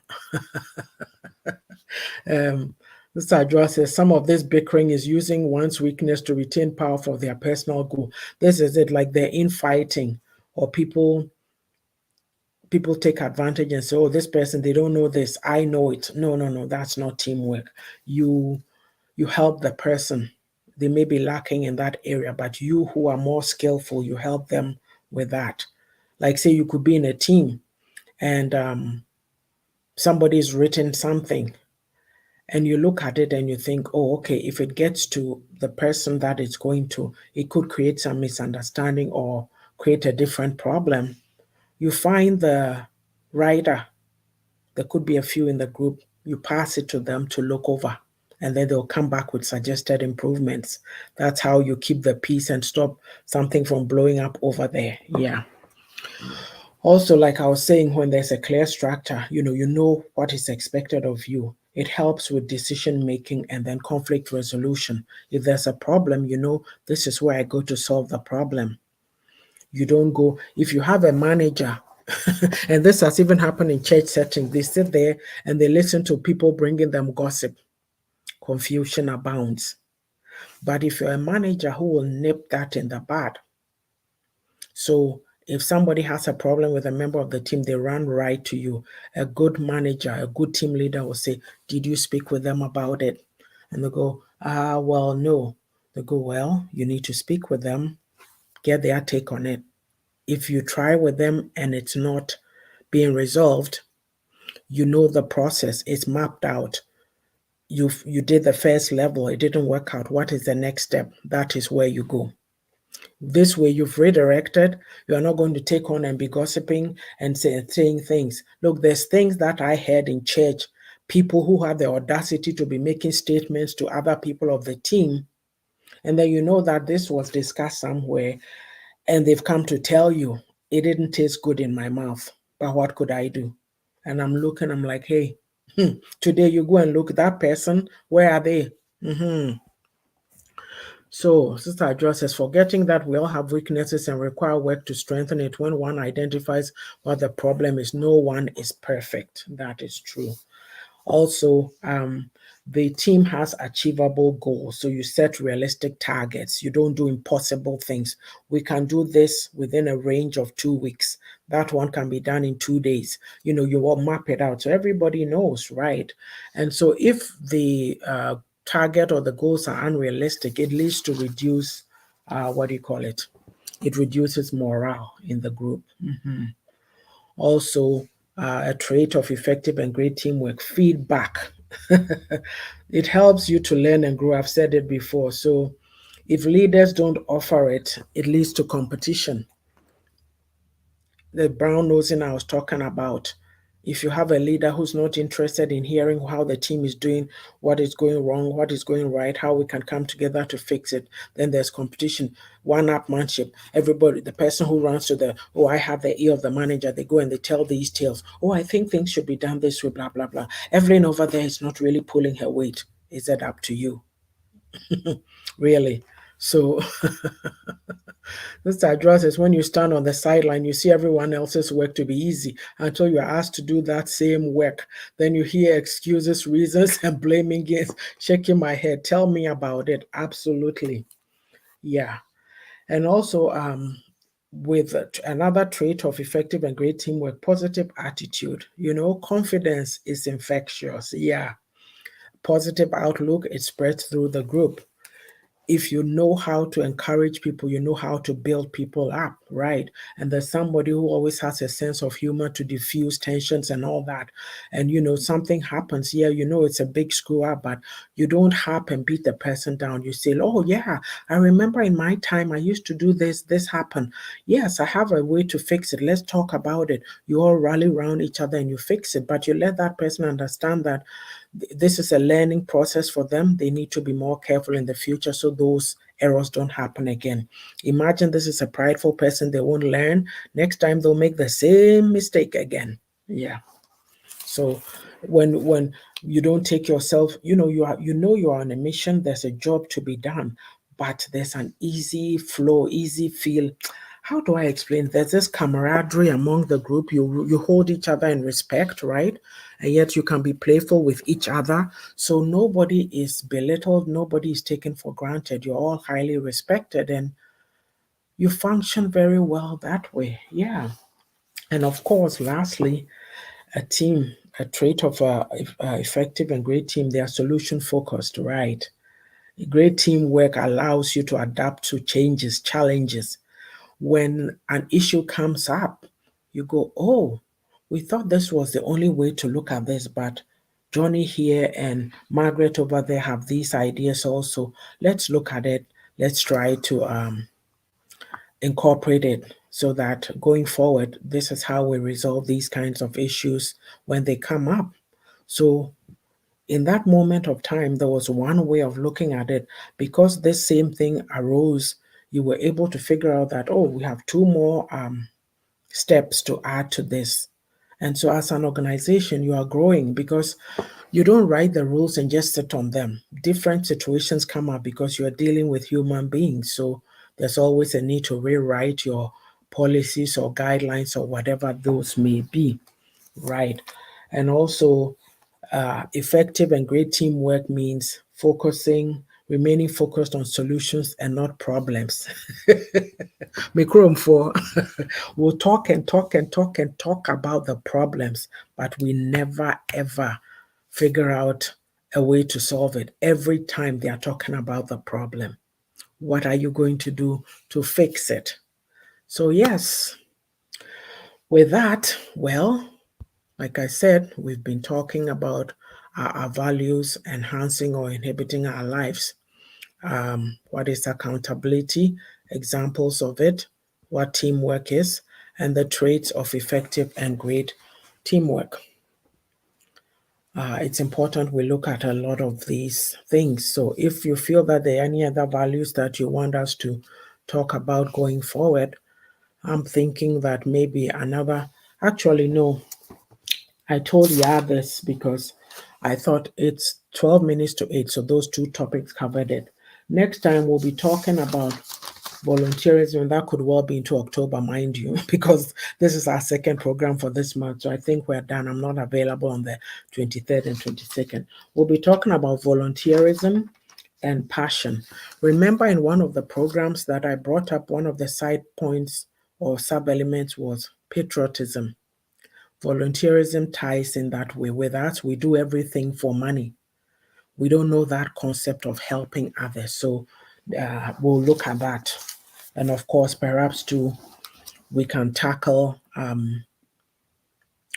Um, Mr. Ajua says some of this bickering is using one's weakness to retain power for their personal goal. This is it, like they're infighting, or people take advantage and say, oh, this person, they don't know this. I know it. No, no, no, that's not teamwork. You help the person. They may be lacking in that area, but you who are more skillful, you help them with that. Like, say you could be in a team and somebody's written something and you look at it and you think, oh, okay, if it gets to the person that it's going to, it could create some misunderstanding or create a different problem. You find the writer, there could be a few in the group, you pass it to them to look over, and then they'll come back with suggested improvements. That's how you keep the peace and stop something from blowing up over there. Yeah. Also, like I was saying, when there's a clear structure, you know what is expected of you. It helps with decision making and then conflict resolution. If there's a problem, you know, this is where I go to solve the problem. You don't go, if you have a manager, and this has even happened in church settings, they sit there and they listen to people bringing them gossip. Confusion abounds. But if you're a manager who will nip that in the bud, so if somebody has a problem with a member of the team, they run right to you. A good manager, a good team leader will say, did you speak with them about it? And they go, well, no. They go, well, you need to speak with them, get their take on it. If you try with them and it's not being resolved, you know the process, it's mapped out. You did the first level, it didn't work out. What is the next step? That is where you go. This way, you've redirected. You are not going to take on and be gossiping and saying things. Look, there's things that I heard in church. People who have the audacity to be making statements to other people of the team. And then you know that this was discussed somewhere and they've come to tell you it didn't taste good in my mouth. But what could I do? And I'm looking, I'm like, hey, today you go and look at that person. Where are they? So, Sister Adjoa says, forgetting that we all have weaknesses and require work to strengthen it. When one identifies what the problem is, no one is perfect. That is true. Also, the team has achievable goals. So you set realistic targets. You don't do impossible things. We can do this within a range of 2 weeks. That one can be done in 2 days. You will map it out. So everybody knows, right? And so if the target or the goals are unrealistic, it leads to reduce, what do you call it? It reduces morale in the group. Also, a trait of effective and great teamwork, feedback. It helps you to learn and grow. I've said it before. So if leaders don't offer it, it leads to competition. The brown nosing I was talking about. If you have a leader who's not interested in hearing how the team is doing, what is going wrong, what is going right, how we can come together to fix it, then there's competition, one-upmanship. Everybody, the person who runs to I have the ear of the manager, they go and they tell these tales. Oh, I think things should be done this way, blah, blah, blah. Evelyn over there is not really pulling her weight. Is that up to you? Really? So Mr. Adjoa says, when you stand on the sideline, you see everyone else's work to be easy until you're asked to do that same work. Then you hear excuses, reasons, and blaming games. Shaking my head. Tell me about it. Absolutely. Yeah. And also, with another trait of effective and great teamwork, positive attitude. Confidence is infectious. Yeah. Positive outlook, it spreads through the group. If you know how to encourage people, you know how to build people up, right? And there's somebody who always has a sense of humor to diffuse tensions and all that. And something happens, yeah, it's a big screw up, but you don't harp and beat the person down. You say, oh yeah, I remember in my time I used to do this happened. Yes, I have a way to fix it. Let's talk about it. You all rally around each other and you fix it, but you let that person understand that this is a learning process for them. They need to be more careful in the future so those errors don't happen again. Imagine this is a prideful person, they won't learn. Next time they'll make the same mistake again. Yeah. So when you don't take yourself, you are on a mission, there's a job to be done, but there's an easy flow, easy feel. How do I explain? There's this camaraderie among the group. You hold each other in respect, right? And yet you can be playful with each other. So nobody is belittled, nobody is taken for granted. You're all highly respected and you function very well that way. Yeah. And of course, lastly, a team, a trait of a effective and great team, they are solution focused, right? Great teamwork allows you to adapt to changes, challenges. When an issue comes up, you go, oh, we thought this was the only way to look at this, but Johnny here and Margaret over there have these ideas also. Let's look at it. Let's try to incorporate it so that going forward, this is how we resolve these kinds of issues when they come up. So, in that moment of time, there was one way of looking at it. Because this same thing arose, you were able to figure out that, oh, we have two more steps to add to this. And so, as an organization, you are growing because you don't write the rules and just sit on them. Different situations come up because you are dealing with human beings. So, there's always a need to rewrite your policies or guidelines or whatever those may be, right? And also, effective and great teamwork means remaining focused on solutions and not problems. Make room for we'll talk and talk and talk and talk about the problems, but we never ever figure out a way to solve it. Every time they are talking about the problem, what are you going to do to fix it? So, yes, with that, well, like I said, we've been talking about our values enhancing or inhibiting our lives. What is accountability, examples of it, what teamwork is, and the traits of effective and great teamwork. It's important we look at a lot of these things. So if you feel that there are any other values that you want us to talk about going forward, I'm thinking that maybe actually, no, I told Ya this because I thought it's 12 minutes to 8, so those two topics covered it. Next time, we'll be talking about volunteerism. That could well be into October, mind you, because this is our second program for this month. So I think we're done. I'm not available on the 23rd and 22nd. We'll be talking about volunteerism and passion. Remember, in one of the programs that I brought up, one of the side points or sub elements was patriotism. Volunteerism ties in that way. With us, we do everything for money. We don't know that concept of helping others. So we'll look at that. And of course, perhaps too, we can tackle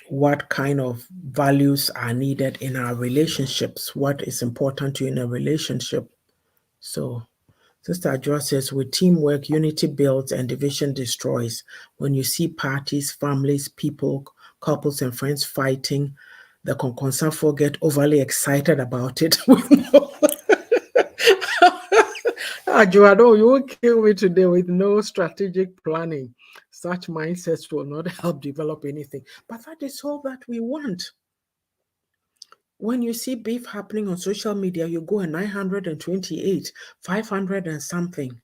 what kind of values are needed in our relationships, what is important to you in a relationship. So Sister Jo says, with teamwork, unity builds and division destroys. When you see parties, families, people, couples, and friends fighting, the concerned get overly excited about it. Joado, you will kill me today with no strategic planning. Such mindsets will not help develop anything. But that is all that we want. When you see beef happening on social media, you go at 928, 500 and something.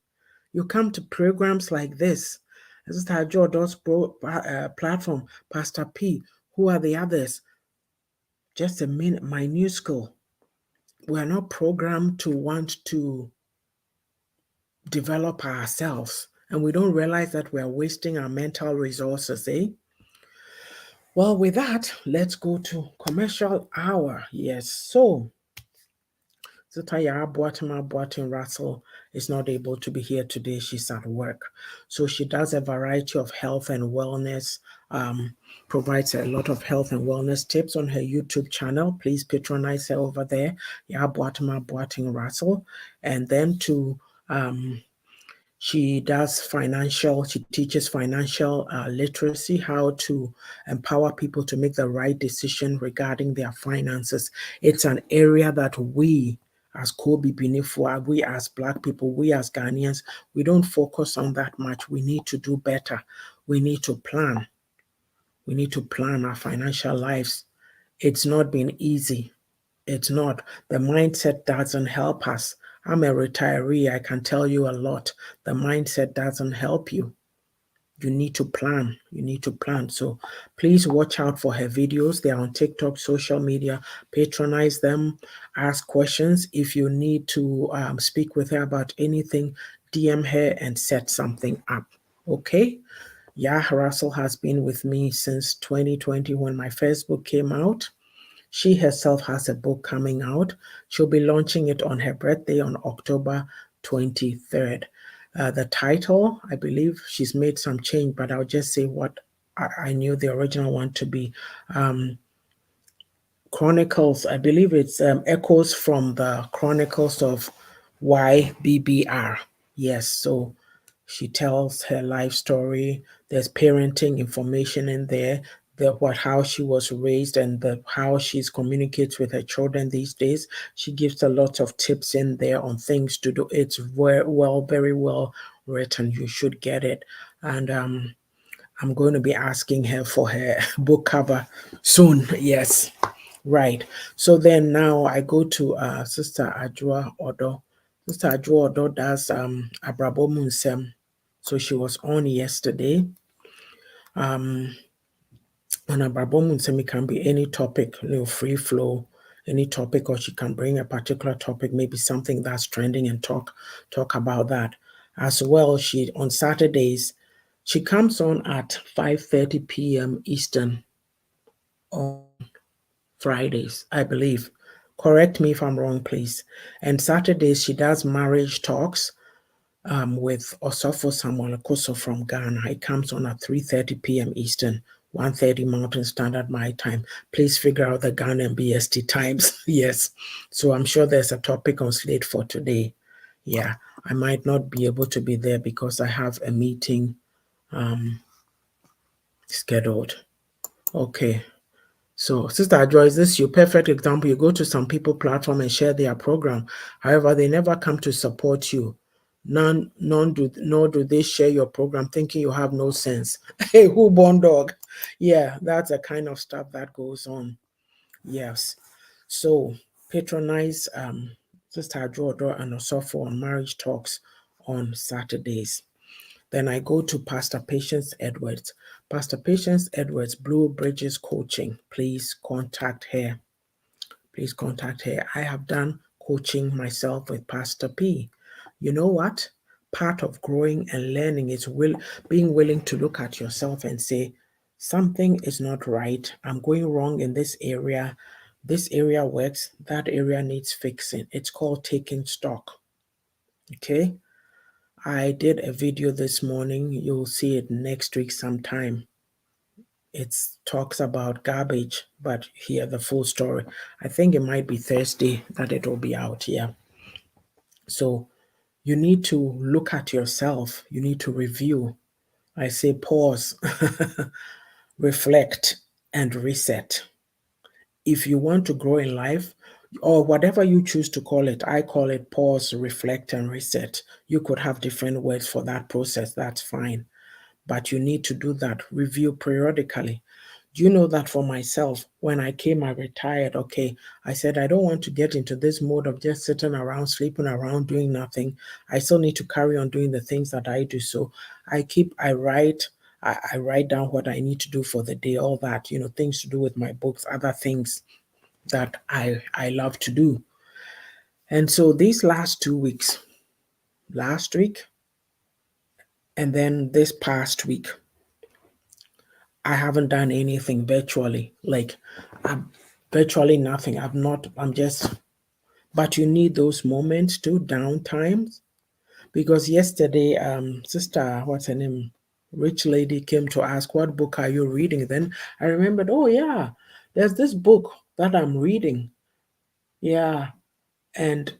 You come to programs like this. This is our Jordan's platform, Pastor P. Who are the others? Just a minuscule. We are not programmed to want to develop ourselves, and we don't realize that we are wasting our mental resources, eh? Well, with that, let's go to commercial hour. Yes, so Zita Boatin Russell is not able to be here today. She's at work. So she does a variety of health and wellness, provides a lot of health and wellness tips on her YouTube channel. Please patronize her over there, Boatin Russell. And then to She teaches financial literacy, how to empower people to make the right decision regarding their finances. It's an area that we as Kobe Binifua, we as Black people, we as Ghanaians, we don't focus on that much. We need to do better. We need to plan. We need to plan our financial lives. It's not been easy. It's not. The mindset doesn't help us. I'm a retiree. I can tell you a lot. The mindset doesn't help you. You need to plan. You need to plan. So please watch out for her videos. They're on TikTok, social media. Patronize them. Ask questions. If you need to speak with her about anything, DM her and set something up. Okay? Russell has been with me since 2020 when my first book came out. She herself has a book coming out. She'll be launching it on her birthday on October 23rd. The title, I believe she's made some change, but I'll just say what I knew the original one to be. Chronicles, I believe it's Echoes from the Chronicles of YBBR. Yes, so she tells her life story. There's parenting information in there, how she was raised and how she's communicates with her children these days. She gives a lot of tips in there on things to do. It's very well written. You should get it. And I'm going to be asking her for her book cover soon. Yes. Right. So then now I go to Sister Ajua Odo. Sister Ajua Odo does Abrabo Munsem. So she was on yesterday. On Abrabo Munsem, it can be any topic, free flow, any topic, or she can bring a particular topic, maybe something that's trending and talk about that. As well, she on Saturdays, she comes on at 5:30 p.m. Eastern on Fridays, I believe. Correct me if I'm wrong, please. And Saturdays, she does marriage talks with Osofo Samuel Koso from Ghana. It comes on at 3:30 p.m. Eastern, 1:30 Mountain Standard My Time. Please figure out the Ghana and BST times. Yes. So I'm sure there's a topic on slate for today. Yeah, I might not be able to be there because I have a meeting scheduled. Okay. So, Sister Joy, is this your perfect example? You go to some people platform and share their program. However, they never come to support you. Nor do they share your program thinking you have no sense. Hey, who born dog? Yeah, that's the kind of stuff that goes on. Yes. So patronize Sister Joy and Osofo on marriage talks on Saturdays. Then I go to Pastor Patience Edwards. Pastor Patience Edwards, Blue Bridges Coaching. Please contact her. Please contact her. I have done coaching myself with Pastor P. You know what? Part of growing and learning is being willing to look at yourself and say, something is not right. I'm going wrong in this area. This area works. That area needs fixing. It's called taking stock. Okay? I did a video this morning. You'll see it next week sometime. It talks about garbage, but hear the full story. I think it might be Thursday that it will be out. Yeah. So you need to look at yourself. You need to review. I say pause, reflect, and reset. If you want to grow in life, or whatever you choose to call it, I call it pause, reflect, and reset. You could have different words for that process. That's fine. But you need to do that, review periodically. Do you know that for myself, when I came, I retired, okay, I said, I don't want to get into this mode of just sitting around, sleeping around, doing nothing. I still need to carry on doing the things that I do. So I write down what I need to do for the day, all that, things to do with my books, other things that I love to do. And so these last 2 weeks, last week, and then this past week, I haven't done anything virtually. Like, virtually nothing. But you need those moments too, downtimes. Because yesterday, Sister, what's her name? Rich Lady came to ask, what book are you reading? Then I remembered, oh, yeah, there's this book that I'm reading. Yeah. And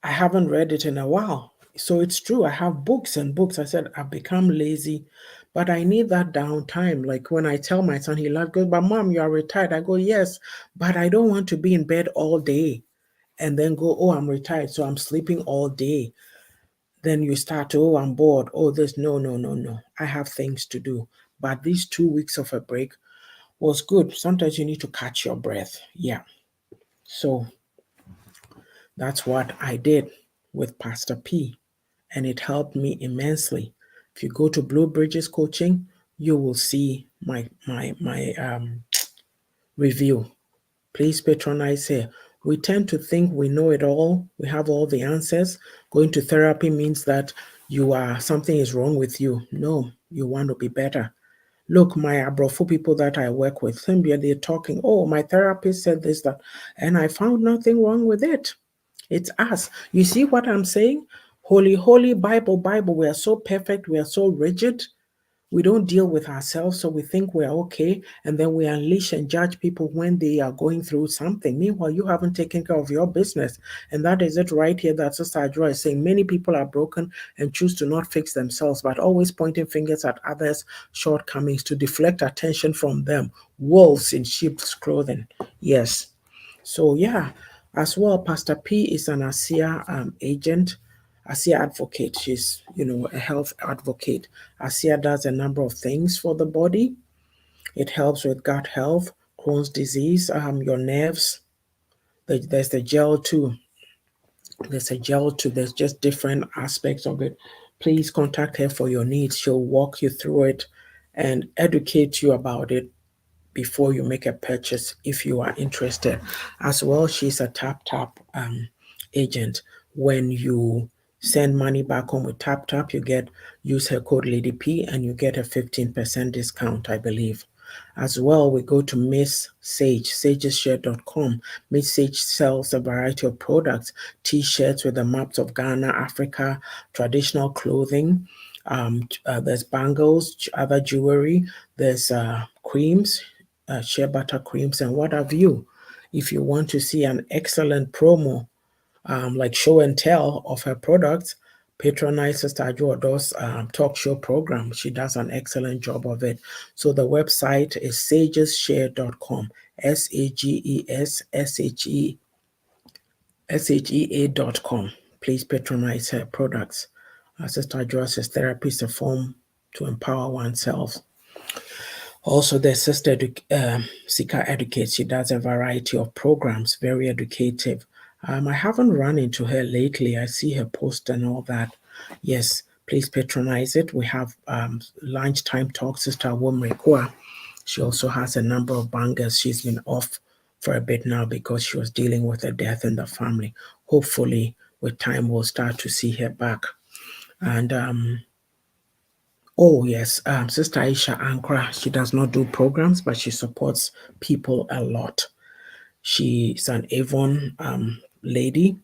I haven't read it in a while. So it's true. I have books and books. I said I've become lazy, but I need that downtime. Like when I tell my son, he goes, "But mom, you are retired." I go, "Yes, but I don't want to be in bed all day and then go, oh, I'm retired, so I'm sleeping all day." Then you start, oh, I'm bored. Oh, this, no, no, no, no. I have things to do. But these 2 weeks of a break was good. Sometimes you need to catch your breath. Yeah. So that's what I did with Pastor P, and it helped me immensely. If you go to Blue Bridges Coaching, you will see my review. Please patronize here. We tend to think we know it all, we have all the answers. Going to therapy means that something is wrong with you. No, you want to be better. Look, my Abrofo people that I work with, they're talking, oh, my therapist said this, that, and I found nothing wrong with it. It's us. You see what I'm saying? Holy, holy Bible, Bible. We are so perfect. We are so rigid. We don't deal with ourselves, so we think we're okay, and then we unleash and judge people when they are going through something. Meanwhile, you haven't taken care of your business. And that is it right here that Sister Adjoa is saying. Many people are broken and choose to not fix themselves, but always pointing fingers at others' shortcomings to deflect attention from them. Wolves in sheep's clothing. Yes. So yeah, as well, Pastor P is an ASEA agent, ASEA advocate. She's, a health advocate. ASEA does a number of things for the body. It helps with gut health, Crohn's disease, your nerves. There's the gel too. There's just different aspects of it. Please contact her for your needs. She'll walk you through it and educate you about it before you make a purchase if you are interested. As well, she's a tap agent. When you send money back home with tap, use her code Lady P and you get a 15% discount, I believe. As well, we go to Miss Sage, sageshare.com. Miss Sage sells a variety of products, t-shirts with the maps of Ghana, Africa, traditional clothing. There's bangles, other jewelry. There's creams, shea butter creams, and what have you. If you want to see an excellent promo, like show and tell of her products, patronize Sister Ajoado's talk show program. She does an excellent job of it. So the website is sageshare.com, SAGESSHEA.com. Please patronize her products. Sister Ajoa says therapy is a form to empower oneself. Also, the Sister Sika Educates. She does a variety of programs, very educative. I haven't run into her lately. I see her post and all that. Yes, please patronize it. We have lunchtime talks, Sister Womrekwa. She also has a number of bangers. She's been off for a bit now because she was dealing with a death in the family. Hopefully, with time, we'll start to see her back. And oh, yes. Sister Aisha Ankara, she does not do programs, but she supports people a lot. She's an Avon lady.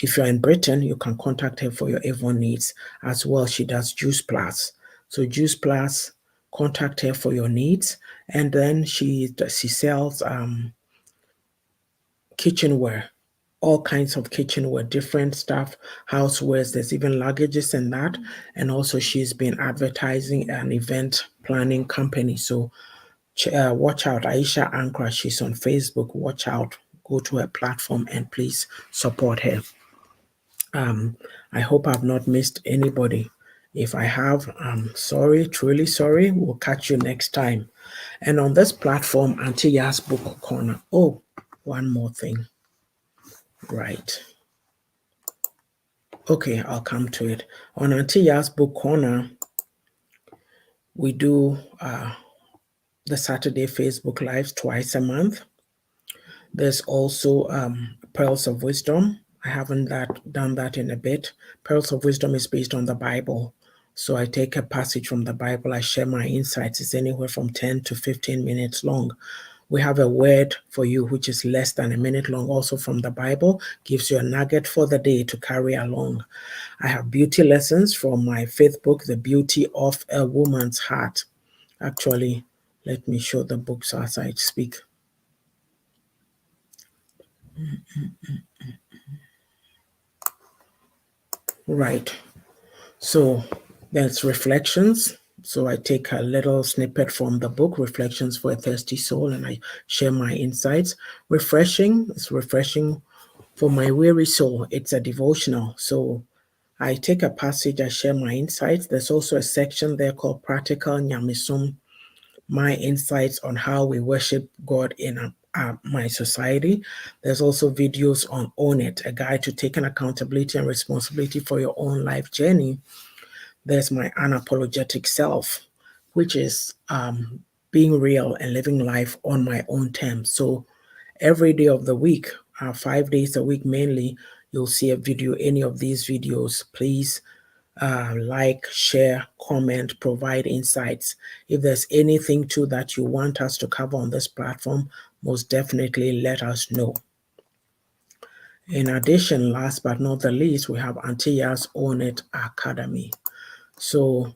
If you're in Britain, you can contact her for your Avon needs. As well, she does Juice Plus. So Juice Plus, contact her for your needs. And then she sells kitchenware, all kinds of kitchenware, different stuff, housewares. There's even luggages and that. And also, she's been advertising an event planning company. So, watch out, Aisha Ankara. She's on Facebook. Watch out. Go to her platform and please support her. I hope I've not missed anybody. If I have, I'm sorry, truly sorry. We'll catch you next time. And on this platform, Auntie Yaa'S Book Corner. Oh, one more thing. Right. Okay, I'll come to it. On Auntie Yaa'S Book Corner, we do the Saturday Facebook Lives twice a month. There's also Pearls of Wisdom. I haven't done that in a bit. Pearls of Wisdom is based on the Bible. So I take a passage from the Bible, I share my insights. It's anywhere from 10 to 15 minutes long. We have a word for you, which is less than a minute long, also from the Bible, gives you a nugget for the day to carry along. I have beauty lessons from my faith book, The Beauty of a Woman's Heart. Actually, let me show the books as I speak. Right. So there's reflections. So I take a little snippet from the book, Reflections for a Thirsty Soul, and I share my insights. Refreshing is refreshing for my weary soul. It's a devotional. So I take a passage, I share my insights. There's also a section there called Practical Nyamisum, my insights on how we worship God in my society. There's also videos on Own It, a guide to taking accountability and responsibility for your own life journey. There's my unapologetic self, which is being real and living life on my own terms. So every day of the week, 5 days a week mainly, you'll see a video, any of these videos. Please like, share, comment, provide insights. If there's anything too that you want us to cover on this platform, most definitely let us know. In addition, last but not the least, we have Auntie Yaa'S Own It Academy. So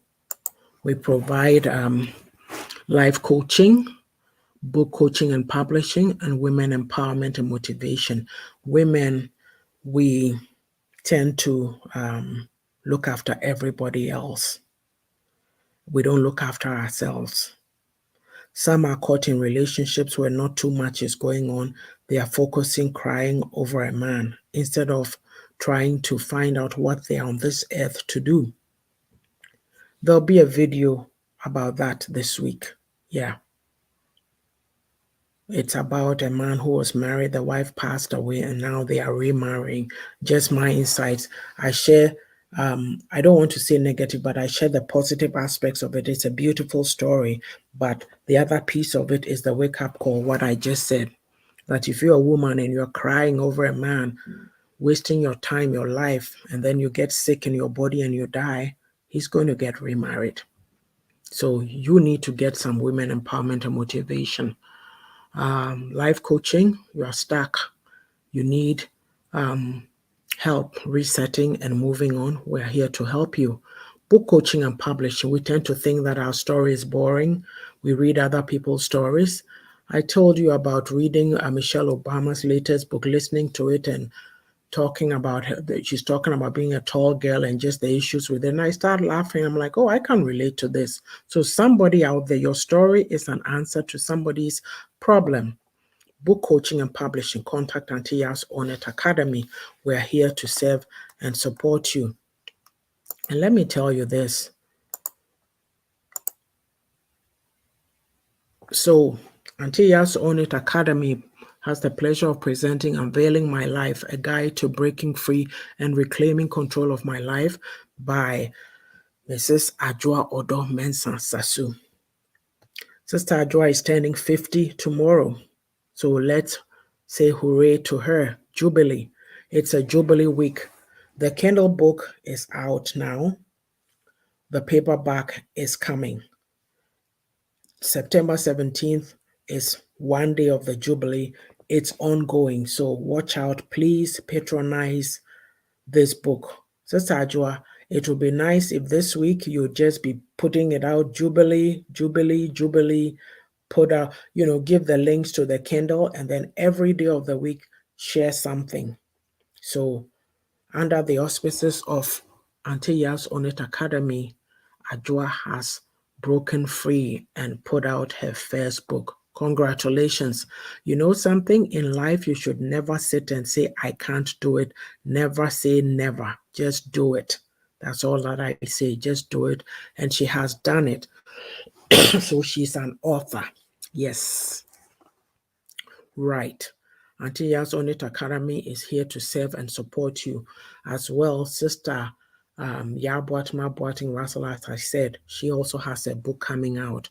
we provide life coaching, book coaching and publishing, and women empowerment and motivation. Women, we tend to look after everybody else. We don't look after ourselves. Some are caught in relationships where not too much is going on. They are focusing, crying over a man instead of trying to find out what they are on this earth to do. There'll be a video about that this week. Yeah. It's about a man who was married, the wife passed away, and now they are remarrying. Just my insights. I share, I don't want to say negative, but I share the positive aspects of it. It's a beautiful story, but the other piece of it is the wake-up call, what I just said, that if you're a woman and you're crying over a man, wasting your time, your life, and then you get sick in your body and you die, he's going to get remarried. So you need to get some women empowerment and motivation. Life coaching, you are stuck. You need help resetting and moving on. We're here to help you. Book coaching and publishing, we tend to think that our story is boring. We read other people's stories. I told you about reading Michelle Obama's latest book, listening to it and talking about her. She's talking about being a tall girl and just the issues with it. And I started laughing. I'm like, oh, I can relate to this. So somebody out there, your story is an answer to somebody's problem. Book coaching and publishing, contact Auntie Yaa'S Own It Academy. We're here to serve and support you. And let me tell you this. So Auntie Yaa'S Own It Academy has the pleasure of presenting Unveiling My Life, a guide to breaking free and reclaiming control of my life by Mrs. Ajua Odo Mensah Sasu. Sister Ajua is turning 50 tomorrow. So let's say hooray to her. Jubilee. It's a Jubilee week. The Kindle book is out now. The paperback is coming. September 17th is one day of the Jubilee. It's ongoing. So watch out. Please patronize this book. Sister Ajua, it would be nice if this week you just be putting it out. Jubilee, Jubilee, Jubilee. Put out, give the links to the Kindle, and then every day of the week, share something. So under the auspices of Auntie Yaa'S Own It Academy, Ajua has broken free and put out her first book. Congratulations. You know something? In life, you should never sit and say, I can't do it. Never say never. Just do it. That's all that I say. Just do it. And she has done it. So she's an author. Yes. Right. Auntie Yaa'S Own It Academy is here to serve and support you as well. Sister Yaboatma Boating Russell, as I said, she also has a book coming out.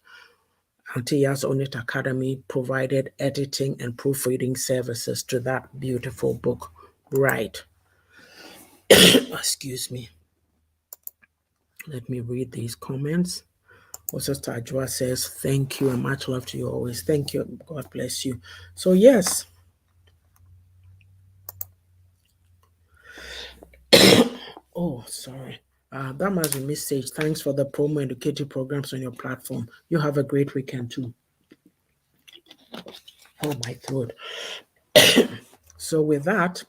Auntie Yaa'S Own It Academy provided editing and proofreading services to that beautiful book. Right. Excuse me. Let me read these comments. Sister Ajua says, thank you and much love to you always. Thank you. God bless you. So yes. Oh, sorry. That must be a message. Thanks for the promo educative programs on your platform. You have a great weekend too. Oh, my throat. So with that,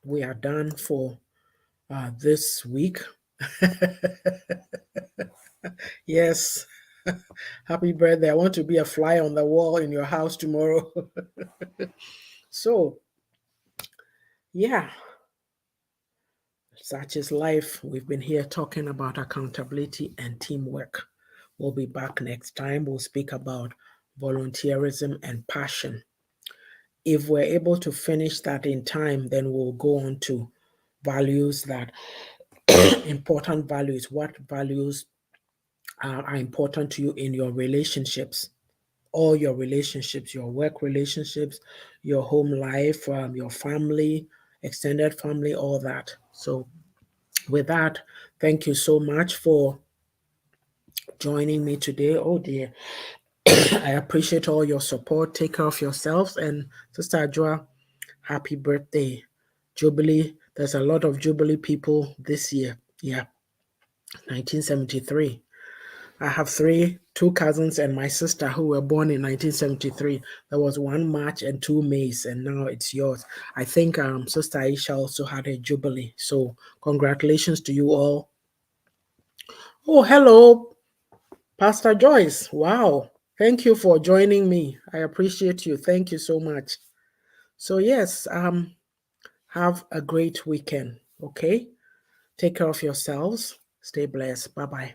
we are done for this week. Yes. Happy birthday. I want to be a fly on the wall in your house tomorrow. So, yeah, such is life. We've been here talking about accountability and teamwork. We'll be back next time. We'll speak about volunteerism and passion. If we're able to finish that in time, then we'll go on to values that important values. What values are important to you in your relationships? All your relationships, your work relationships, your home life, your family, extended family, all that. So, with that, thank you so much for joining me today. Oh dear, I appreciate all your support. Take care of yourselves. And Sister Ajua, happy birthday. Jubilee. There's a lot of Jubilee people this year. Yeah, 1973. I have two cousins and my sister who were born in 1973. There was one March and two Mays, and now it's yours. I think Sister Aisha also had a Jubilee. So congratulations to you all. Oh, hello, Pastor Joyce. Wow. Thank you for joining me. I appreciate you. Thank you so much. So yes, have a great weekend. Okay. Take care of yourselves. Stay blessed. Bye bye.